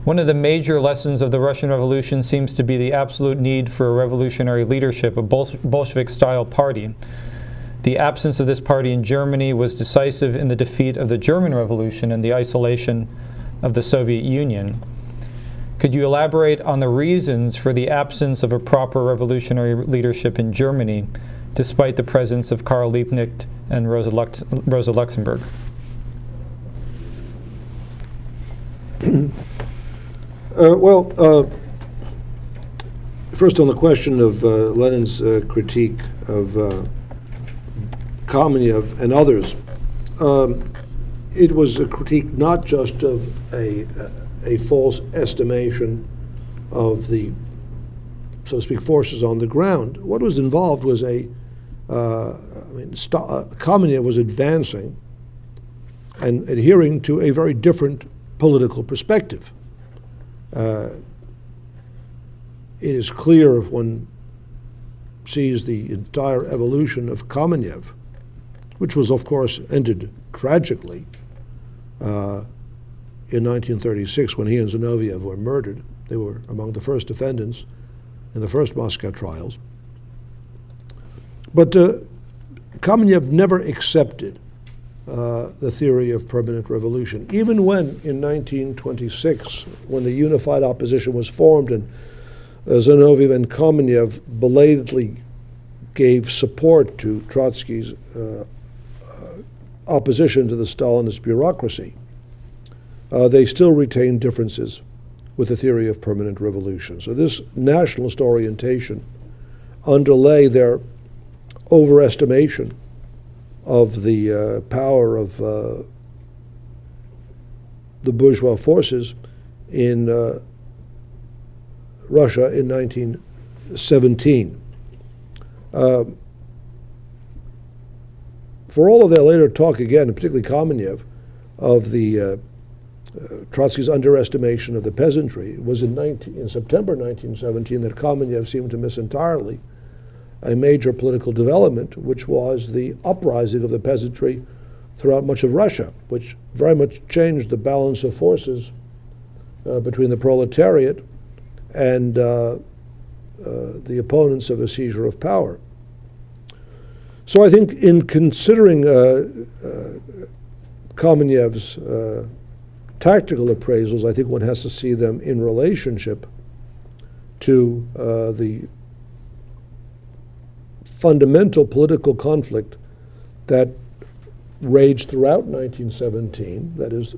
one of the major lessons of the Russian Revolution seems to be the absolute need for a revolutionary leadership, a Bolshevik-style party. The absence of this party in Germany was decisive in the defeat of the German Revolution and the isolation of the Soviet Union. Could you elaborate on the reasons for the absence of a proper revolutionary leadership in Germany, despite the presence of Karl Liebknecht and Rosa Luxemburg? First on the question of Lenin's critique of Kamenev and others, it was a critique not just of a false estimation of the, so to speak, forces on the ground. What was involved was Kamenev was advancing and adhering to a very different political perspective. It is clear if one sees the entire evolution of Kamenev, which was, of course, ended tragically in 1936 when he and Zinoviev were murdered. They were among the first defendants in the first Moscow trials. But Kamenev never accepted the theory of permanent revolution. Even when, in 1926, when the unified opposition was formed and Zinoviev and Kamenev belatedly gave support to Trotsky's opposition to the Stalinist bureaucracy, they still retained differences with the theory of permanent revolution. So this nationalist orientation underlay their overestimation of the power of the bourgeois forces in Russia in 1917. For all of their later talk again, and particularly Kamenev, of the Trotsky's underestimation of the peasantry, it was in September 1917 that Kamenev seemed to miss entirely a major political development, which was the uprising of the peasantry throughout much of Russia, which very much changed the balance of forces between the proletariat and the opponents of a seizure of power. So I think in considering Kamenev's tactical appraisals, I think one has to see them in relationship to the fundamental political conflict that raged throughout 1917, that is,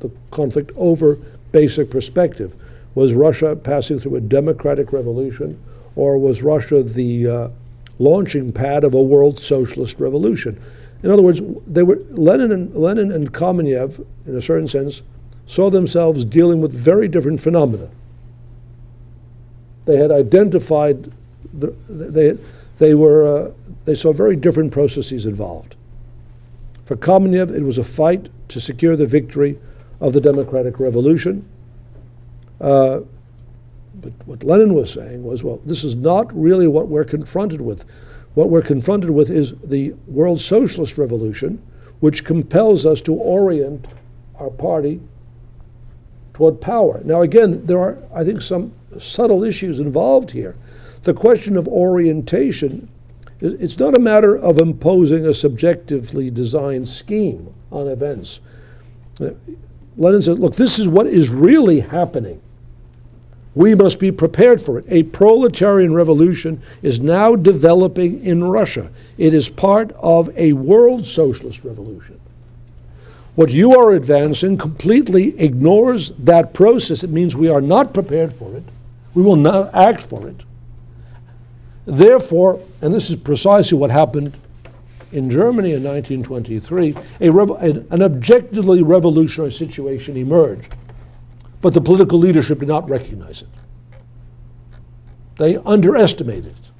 the conflict over basic perspective. Was Russia passing through a democratic revolution, or was Russia the launching pad of a world socialist revolution? In other words, Lenin and Kamenev, in a certain sense, saw themselves dealing with very different phenomena. They had identified, they saw very different processes involved. For Kamenev, it was a fight to secure the victory of the democratic revolution. But what Lenin was saying was, well, this is not really what we're confronted with. What we're confronted with is the world socialist revolution, which compels us to orient our party toward power. Now, again, there are, I think, some subtle issues involved here. The question of orientation, it's not a matter of imposing a subjectively designed scheme on events. Lenin said, look, this is what is really happening. We must be prepared for it. A proletarian revolution is now developing in Russia. It is part of a world socialist revolution. What you are advancing completely ignores that process. It means we are not prepared for it. We will not act for it. Therefore, and this is precisely what happened in Germany in 1923, an objectively revolutionary situation emerged. But the political leadership did not recognize it. They underestimated it.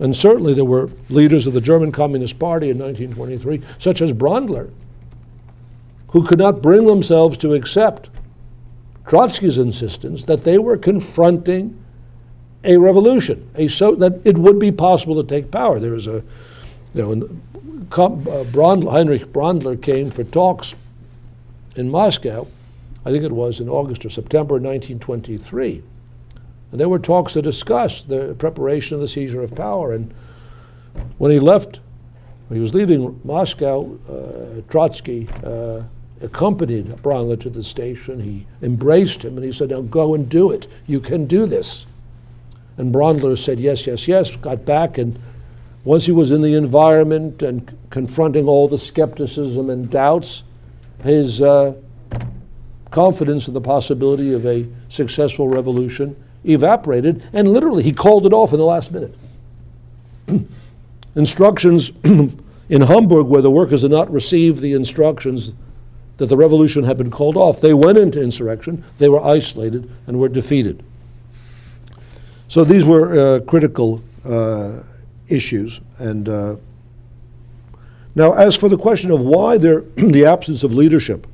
And certainly there were leaders of the German Communist Party in 1923, such as Brandler, who could not bring themselves to accept Trotsky's insistence that they were confronting a revolution, that it would be possible to take power. There was Heinrich Brandler came for talks in Moscow, I think it was in August or September 1923. And there were talks to discuss the preparation of the seizure of power. And when he left, when he was leaving Moscow, Trotsky accompanied Brandler to the station. He embraced him and he said, now go and do it. You can do this. And Brandler said, yes, yes, yes, got back. And once he was in the environment and confronting all the skepticism and doubts, his confidence in the possibility of a successful revolution evaporated, and literally he called it off in the last minute. Instructions in Hamburg, where the workers had not received the instructions that the revolution had been called off, they went into insurrection, they were isolated, and were defeated. So these were critical issues. And now, as for the question of why the absence of leadership,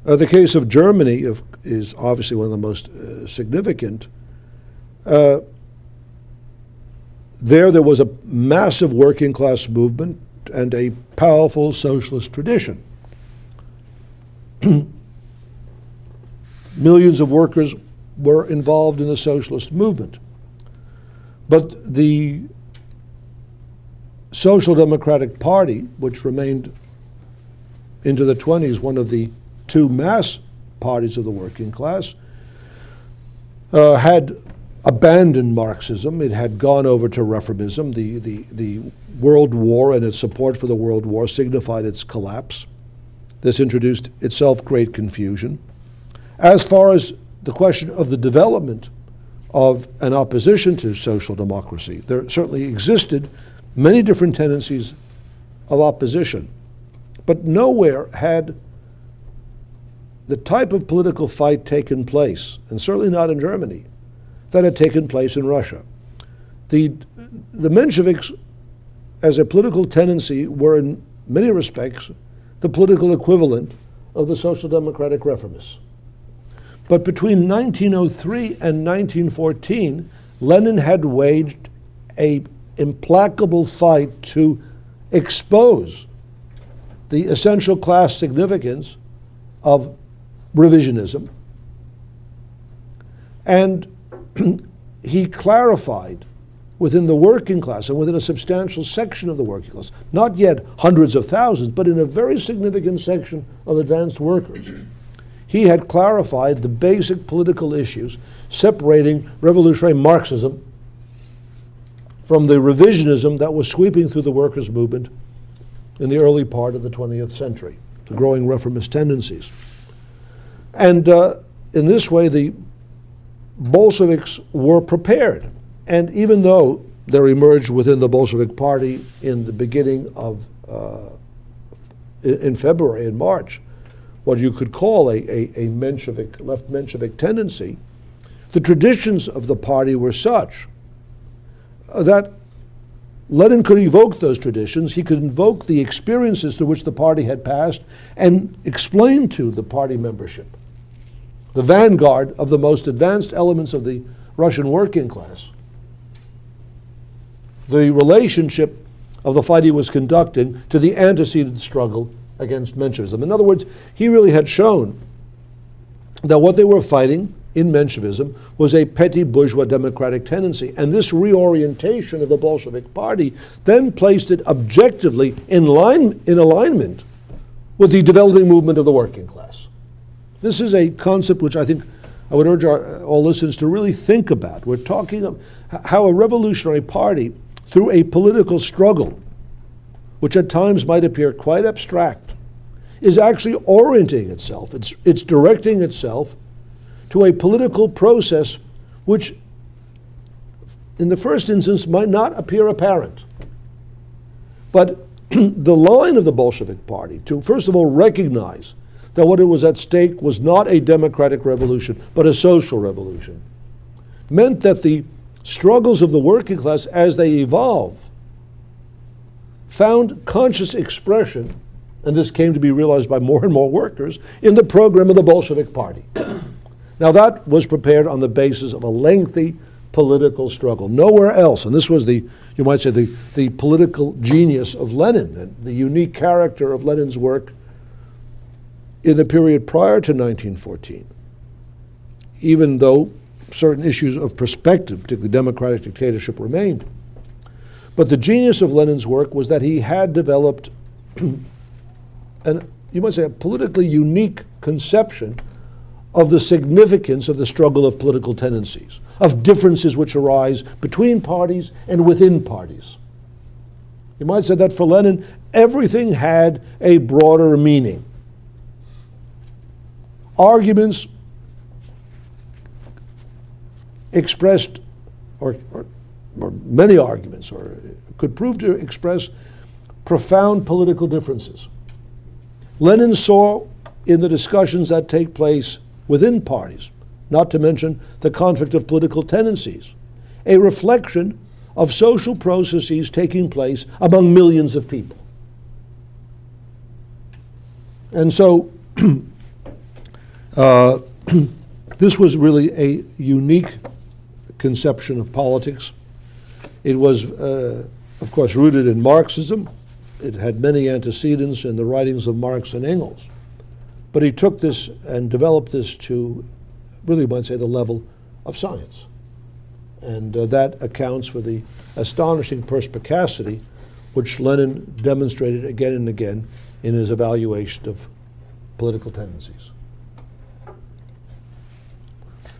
the case of Germany is obviously one of the most significant. There was a massive working class movement and a powerful socialist tradition. Millions of workers were involved in the socialist movement. But the Social Democratic Party, which remained into the 1920s one of the two mass parties of the working class, had abandoned Marxism. It had gone over to reformism. The World War and its support for the World War signified its collapse. This introduced itself great confusion. As far as the question of the development of an opposition to social democracy, there certainly existed many different tendencies of opposition, but nowhere had the type of political fight taken place, and certainly not in Germany, that had taken place in Russia. The Mensheviks, as a political tendency, were in many respects the political equivalent of the Social Democratic Reformists. But between 1903 and 1914, Lenin had waged an implacable fight to expose the essential class significance of revisionism. And he clarified within the working class and within a substantial section of the working class, not yet hundreds of thousands, but in a very significant section of advanced workers, he had clarified the basic political issues separating revolutionary Marxism from the revisionism that was sweeping through the workers' movement in the early part of the 20th century, the growing reformist tendencies. And in this way, the Bolsheviks were prepared. And even though there emerged within the Bolshevik Party in the beginning of, in February and March, what you could call a Menshevik, left Menshevik tendency. The traditions of the party were such that Lenin could evoke those traditions. He could invoke the experiences through which the party had passed and explain to the party membership, the vanguard of the most advanced elements of the Russian working class, the relationship of the fight he was conducting to the antecedent struggle against Menshevism. In other words, he really had shown that what they were fighting in Menshevism was a petty bourgeois democratic tendency. And this reorientation of the Bolshevik Party then placed it objectively in alignment with the developing movement of the working class. This is a concept which I think I would urge all listeners to really think about. We're talking of how a revolutionary party, through a political struggle, which at times might appear quite abstract, is actually orienting itself. It's directing itself to a political process which, in the first instance, might not appear apparent. But the line of the Bolshevik Party to, first of all, recognize that what it was at stake was not a democratic revolution, but a social revolution, meant that the struggles of the working class, as they evolve, found conscious expression, and this came to be realized by more and more workers, in the program of the Bolshevik Party. Now that was prepared on the basis of a lengthy political struggle. Nowhere else, and this was you might say, the political genius of Lenin, and the unique character of Lenin's work in the period prior to 1914, even though certain issues of perspective, particularly democratic dictatorship, remained. But the genius of Lenin's work was that he had developed you might say, a politically unique conception of the significance of the struggle of political tendencies, of differences which arise between parties and within parties. You might say that for Lenin, everything had a broader meaning. Arguments expressed, or many arguments, or could prove to express profound political differences. Lenin saw in the discussions that take place within parties, not to mention the conflict of political tendencies, a reflection of social processes taking place among millions of people. And so this was really a unique conception of politics. It was, of course, rooted in Marxism. It had many antecedents in the writings of Marx and Engels. But he took this and developed this to, really, you might say, the level of science. And that accounts for the astonishing perspicacity which Lenin demonstrated again and again in his evaluation of political tendencies.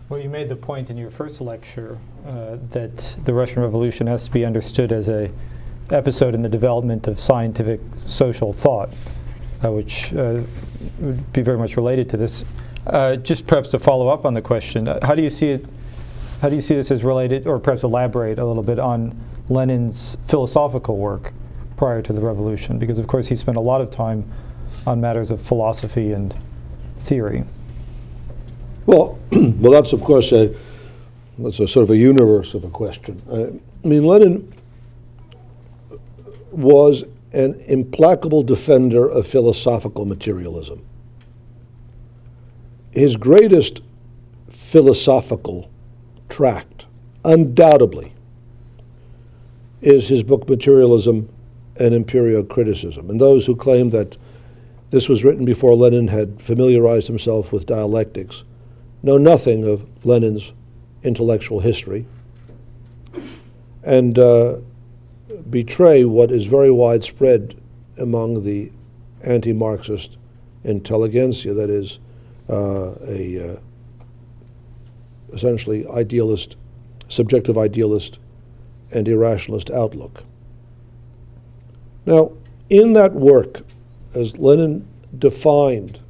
Well, you made the point in your first lecture that the Russian Revolution has to be understood as an episode in the development of scientific social thought, which would be very much related to this. Just perhaps to follow up on the question, how do you see it? How do you see this as related, or perhaps elaborate a little bit on Lenin's philosophical work prior to the revolution? Because, of course, he spent a lot of time on matters of philosophy and theory. Well, that's of course that's a sort of a universe of a question. I mean, Lenin was an implacable defender of philosophical materialism. His greatest philosophical tract, undoubtedly, is his book Materialism and Imperial Criticism. And those who claim that this was written before Lenin had familiarized himself with dialectics know nothing of Lenin's intellectual history and betray what is very widespread among the anti-Marxist intelligentsia, that is essentially idealist, subjective idealist, and irrationalist outlook. Now, in that work, as Lenin defined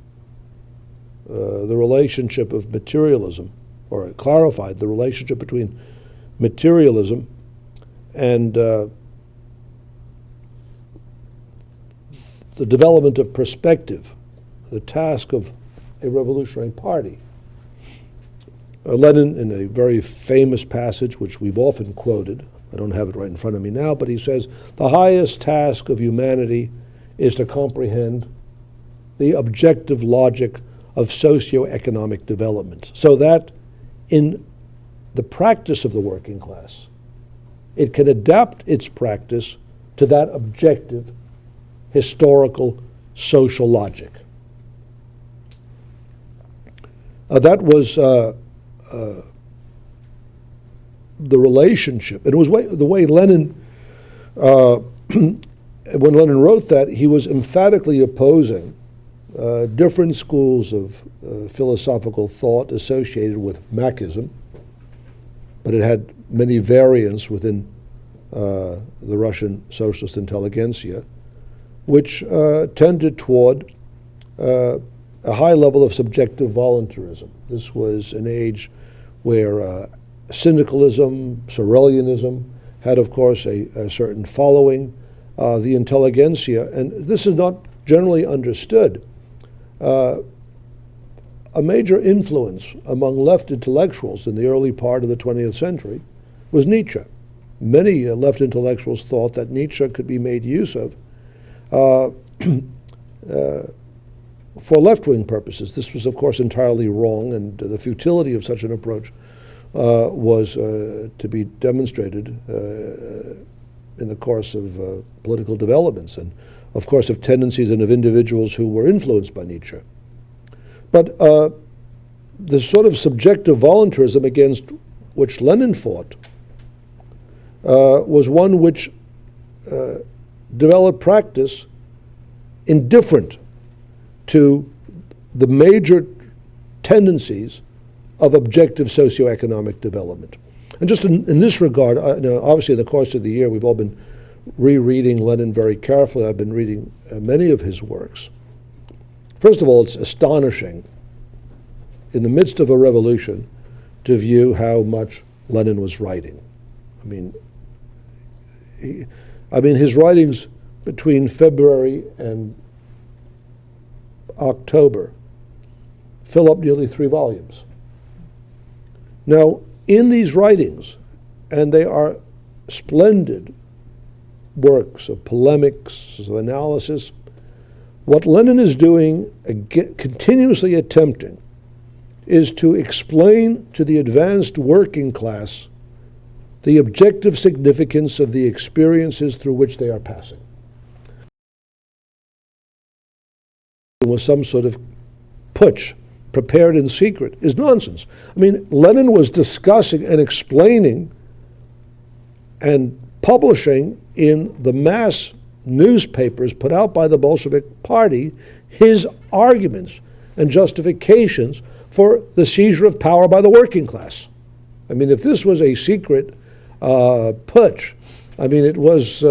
the relationship of materialism, or clarified the relationship between materialism and the development of perspective, the task of a revolutionary party. Lenin, in a very famous passage, which we've often quoted, I don't have it right in front of me now, but he says, the highest task of humanity is to comprehend the objective logic of socio-economic development, so that in the practice of the working class, it can adapt its practice to that objective historical social logic. That was the relationship. And it was the way Lenin, when Lenin wrote that, he was emphatically opposing different schools of philosophical thought associated with Marxism, but it had many variants within the Russian socialist intelligentsia, which tended toward a high level of subjective voluntarism. This was an age where syndicalism, Sorelianism had, of course, a certain following, the intelligentsia, and this is not generally understood. A major influence among left intellectuals in the early part of the 20th century was Nietzsche. Many left intellectuals thought that Nietzsche could be made use of for left-wing purposes. This was, of course, entirely wrong, and the futility of such an approach was to be demonstrated in the course of political developments and, of course, of tendencies and of individuals who were influenced by Nietzsche. But the sort of subjective voluntarism against which Lenin fought was one which developed practice indifferent to the major tendencies of objective socioeconomic development. And just in this regard, obviously in the course of the year, we've all been rereading Lenin very carefully. I've been reading many of his works. First of all, it's astonishing in the midst of a revolution to view how much Lenin was writing. I mean, his writings between February and October fill up nearly 3 volumes. Now, in these writings, and they are splendid works of polemics, of analysis, what Lenin is doing, continuously attempting, is to explain to the advanced working class the objective significance of the experiences through which they are passing. It was some sort of putsch prepared in secret is nonsense. I mean, Lenin was discussing and explaining and publishing in the mass newspapers put out by the Bolshevik Party his arguments and justifications for the seizure of power by the working class. I mean, if this was a secret putsch, I mean, it was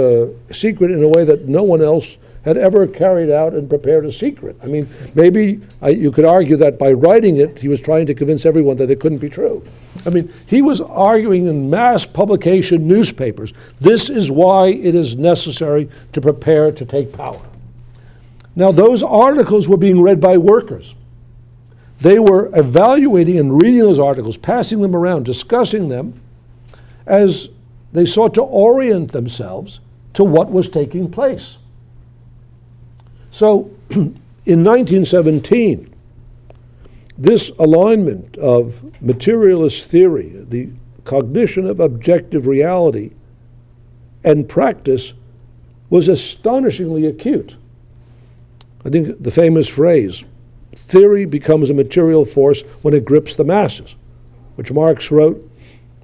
secret in a way that no one else had ever carried out and prepared a secret. I mean, maybe you could argue that by writing it, he was trying to convince everyone that it couldn't be true. I mean, he was arguing in mass publication newspapers, this is why it is necessary to prepare to take power. Now, those articles were being read by workers. They were evaluating and reading those articles, passing them around, discussing them, as they sought to orient themselves to what was taking place. So in 1917, this alignment of materialist theory, the cognition of objective reality, and practice was astonishingly acute. I think the famous phrase, theory becomes a material force when it grips the masses, which Marx wrote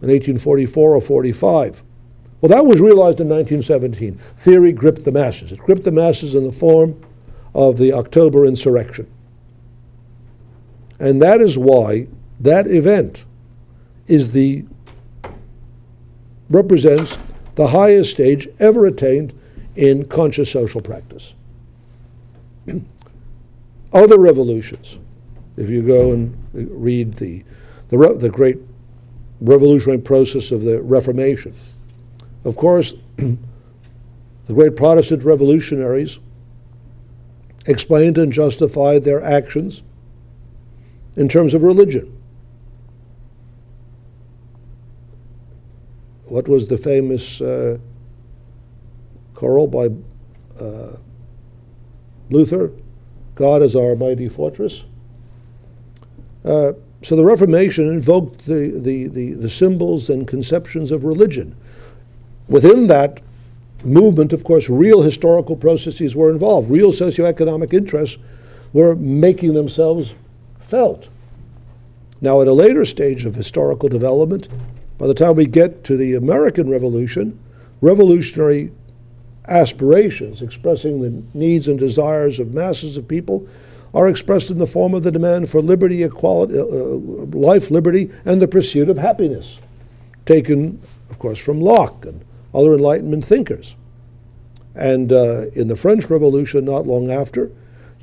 in 1844 or 45. Well, that was realized in 1917. Theory gripped the masses. It gripped the masses in the form of the October insurrection. And that is why that event represents the highest stage ever attained in conscious social practice. Other revolutions, if you go and read the great revolutionary process of the Reformation, Of course, the great Protestant revolutionaries explained and justified their actions in terms of religion. What was the famous choral by Luther? God is our mighty fortress. So the Reformation invoked the symbols and conceptions of religion. Within that movement, of course, real historical processes were involved. Real socioeconomic interests were making themselves felt. Now, at a later stage of historical development, by the time we get to the American Revolution, revolutionary aspirations expressing the needs and desires of masses of people are expressed in the form of the demand for liberty, equality, life, liberty, and the pursuit of happiness, taken, of course, from Locke and other Enlightenment thinkers. And in the French Revolution, not long after,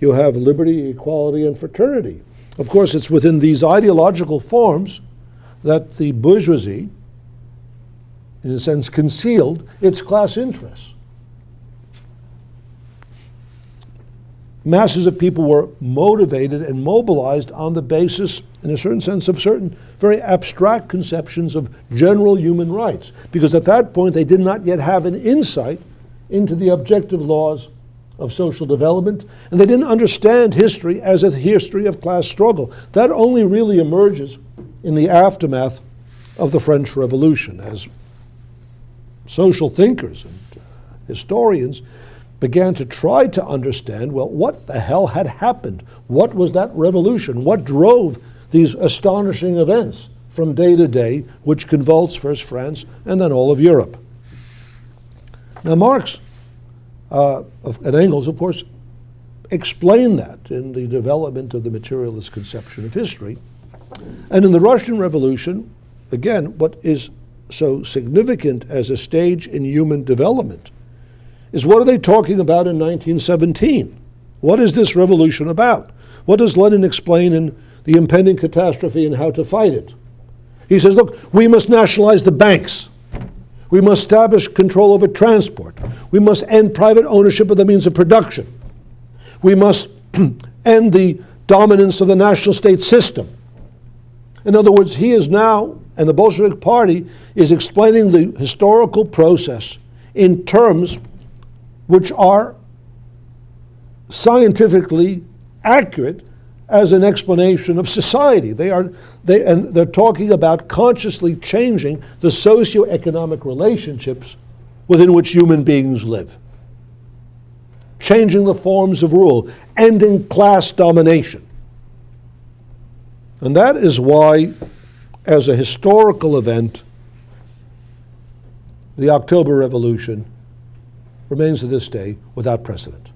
you have liberty, equality, and fraternity. Of course, it's within these ideological forms that the bourgeoisie, in a sense, concealed its class interests. Masses of people were motivated and mobilized on the basis, in a certain sense, of certain very abstract conceptions of general human rights, because at that point they did not yet have an insight into the objective laws of social development, and they didn't understand history as a history of class struggle. That only really emerges in the aftermath of the French Revolution, as social thinkers and historians began to try to understand, well, what the hell had happened? What was that revolution? What drove these astonishing events from day to day, which convulsed first France and then all of Europe? Now, Marx and Engels, of course, explained that in the development of the materialist conception of history. And in the Russian Revolution, again, what is so significant as a stage in human development is, what are they talking about in 1917? What is this revolution about? What does Lenin explain in The Impending Catastrophe and How to Fight It? He says, look, we must nationalize the banks. We must establish control over transport. We must end private ownership of the means of production. We must end the dominance of the national state system. In other words, he is now, and the Bolshevik Party is explaining the historical process in terms which are scientifically accurate as an explanation of society. They're talking about consciously changing the socioeconomic relationships within which human beings live, changing the forms of rule, ending class domination. And that is why, as a historical event, the October Revolution remains to this day without precedent.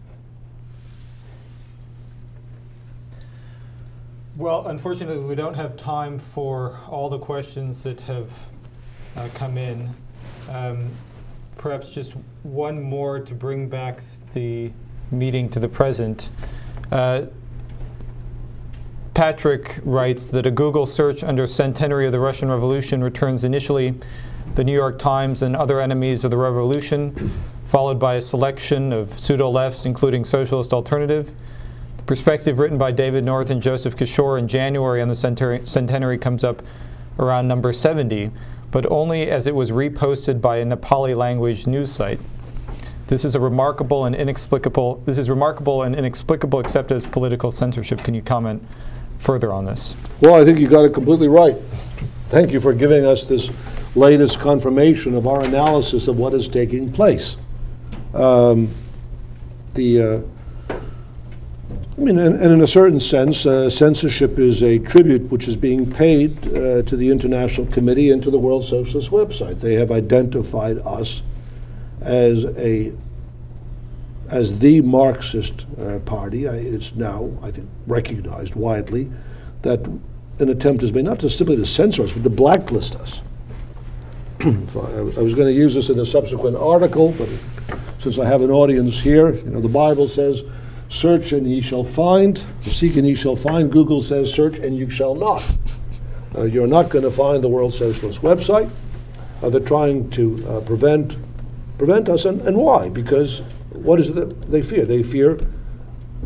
Well, unfortunately, we don't have time for all the questions that have come in. Perhaps just one more to bring back the meeting to the present. Patrick writes that a Google search under Centenary of the Russian Revolution returns initially the New York Times and other enemies of the revolution, followed by a selection of pseudo-lefts, including Socialist Alternative. The perspective written by David North and Joseph Kishore in January on the Centenary comes up around number 70, but only as it was reposted by a Nepali language news site. This is remarkable and inexplicable except as political censorship. Can you comment further on this? Well, I think you got it completely right. Thank you for giving us this latest confirmation of our analysis of what is taking place. In a certain sense, censorship is a tribute which is being paid to the International Committee and to the World Socialist website. They have identified us as the Marxist party. It's now, I think, recognized widely that an attempt is made not to simply to censor us, but to blacklist us. I was going to use this in a subsequent article, but since I have an audience here, the Bible says, search and ye shall find, seek and ye shall find. Google says, search and you shall not. You're not going to find the World Socialist website. They're trying to prevent us, and why? Because what is it that they fear? They fear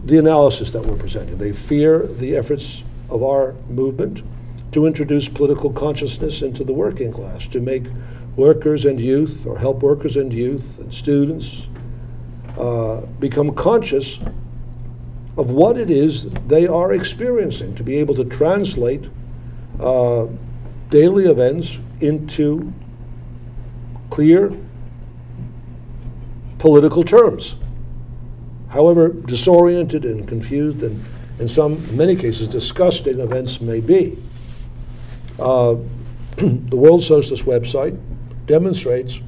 the analysis that we're presenting. They fear the efforts of our movement to introduce political consciousness into the working class, to make workers and youth, or help workers and youth and students become conscious of what it is they are experiencing, to be able to translate daily events into clear political terms. However disoriented and confused and in many cases disgusting events may be. The World Socialist website demonstrates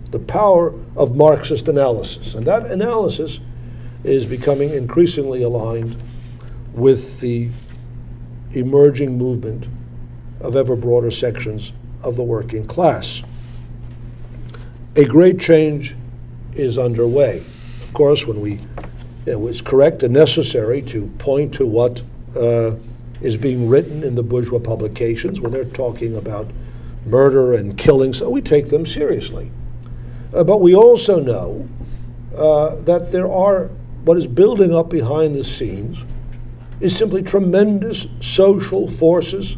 the power of Marxist analysis, and that analysis is becoming increasingly aligned with the emerging movement of ever broader sections of the working class. A great change is underway. Of course, when it's correct and necessary to point to what is being written in the bourgeois publications when they're talking about murder and killing, so we take them seriously. But we also know that there are, what is building up behind the scenes is simply tremendous social forces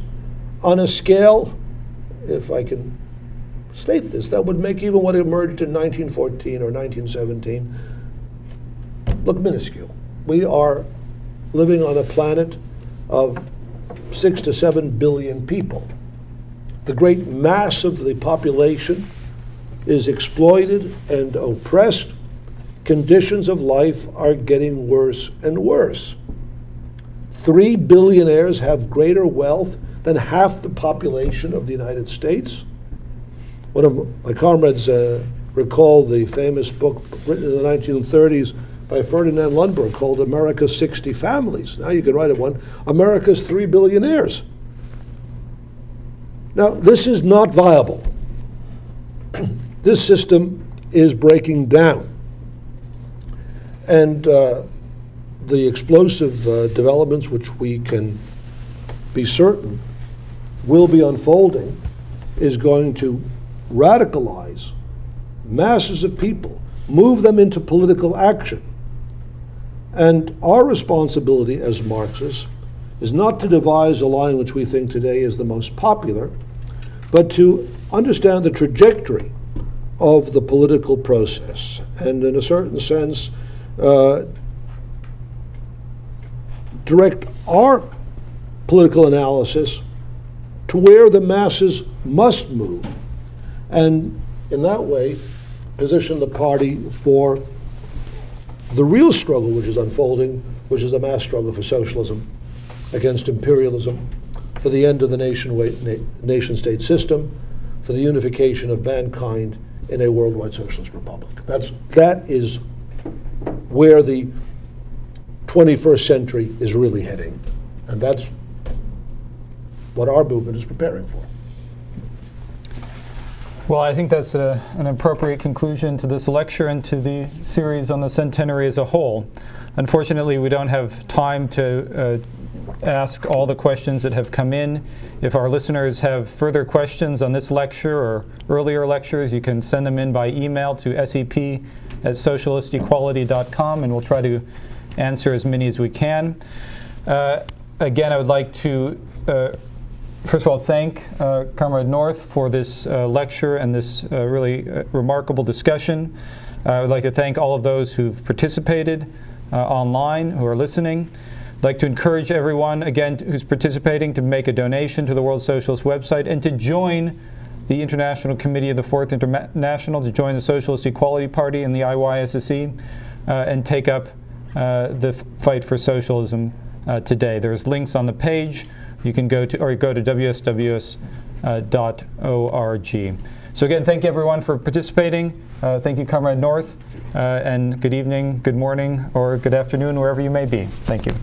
on a scale, if I can state this, that would make even what emerged in 1914 or 1917 look minuscule. We are living on a planet of 6 to 7 billion people. The great mass of the population is exploited and oppressed. Conditions of life are getting worse and worse. 3 billionaires have greater wealth than half the population of the United States. One of my comrades recalled the famous book written in the 1930s by Ferdinand Lundberg called America's 60 Families. Now you could write it one, America's 3 billionaires. Now, this is not viable. This system is breaking down. And the explosive developments which we can be certain will be unfolding is going to radicalize masses of people, move them into political action. And our responsibility as Marxists is not to devise a line which we think today is the most popular, but to understand the trajectory of the political process, and in a certain sense, direct our political analysis to where the masses must move, and in that way, position the party for the real struggle which is unfolding, which is the mass struggle for socialism against imperialism, for the end of the nation-state system, for the unification of mankind in a worldwide socialist republic. That is where the 21st century is really heading, and that's what our movement is preparing for. Well, I think that's an appropriate conclusion to this lecture and to the series on the centenary as a whole. Unfortunately, we don't have time to ask all the questions that have come in. If our listeners have further questions on this lecture or earlier lectures, you can send them in by email to sep@socialistequality.com, and we'll try to answer as many as we can. Again, I would like to first of all, thank Comrade North for this lecture and this really remarkable discussion. I would like to thank all of those who've participated online, who are listening. I'd like to encourage everyone, again, who's participating to make a donation to the World Socialist website and to join the International Committee of the Fourth International, to join the Socialist Equality Party and the IYSSE, and take up the fight for socialism today. There's links on the page. You can go to wsws.org. So again, thank you everyone for participating. Thank you, Comrade North, and good evening, good morning, or good afternoon, wherever you may be. Thank you.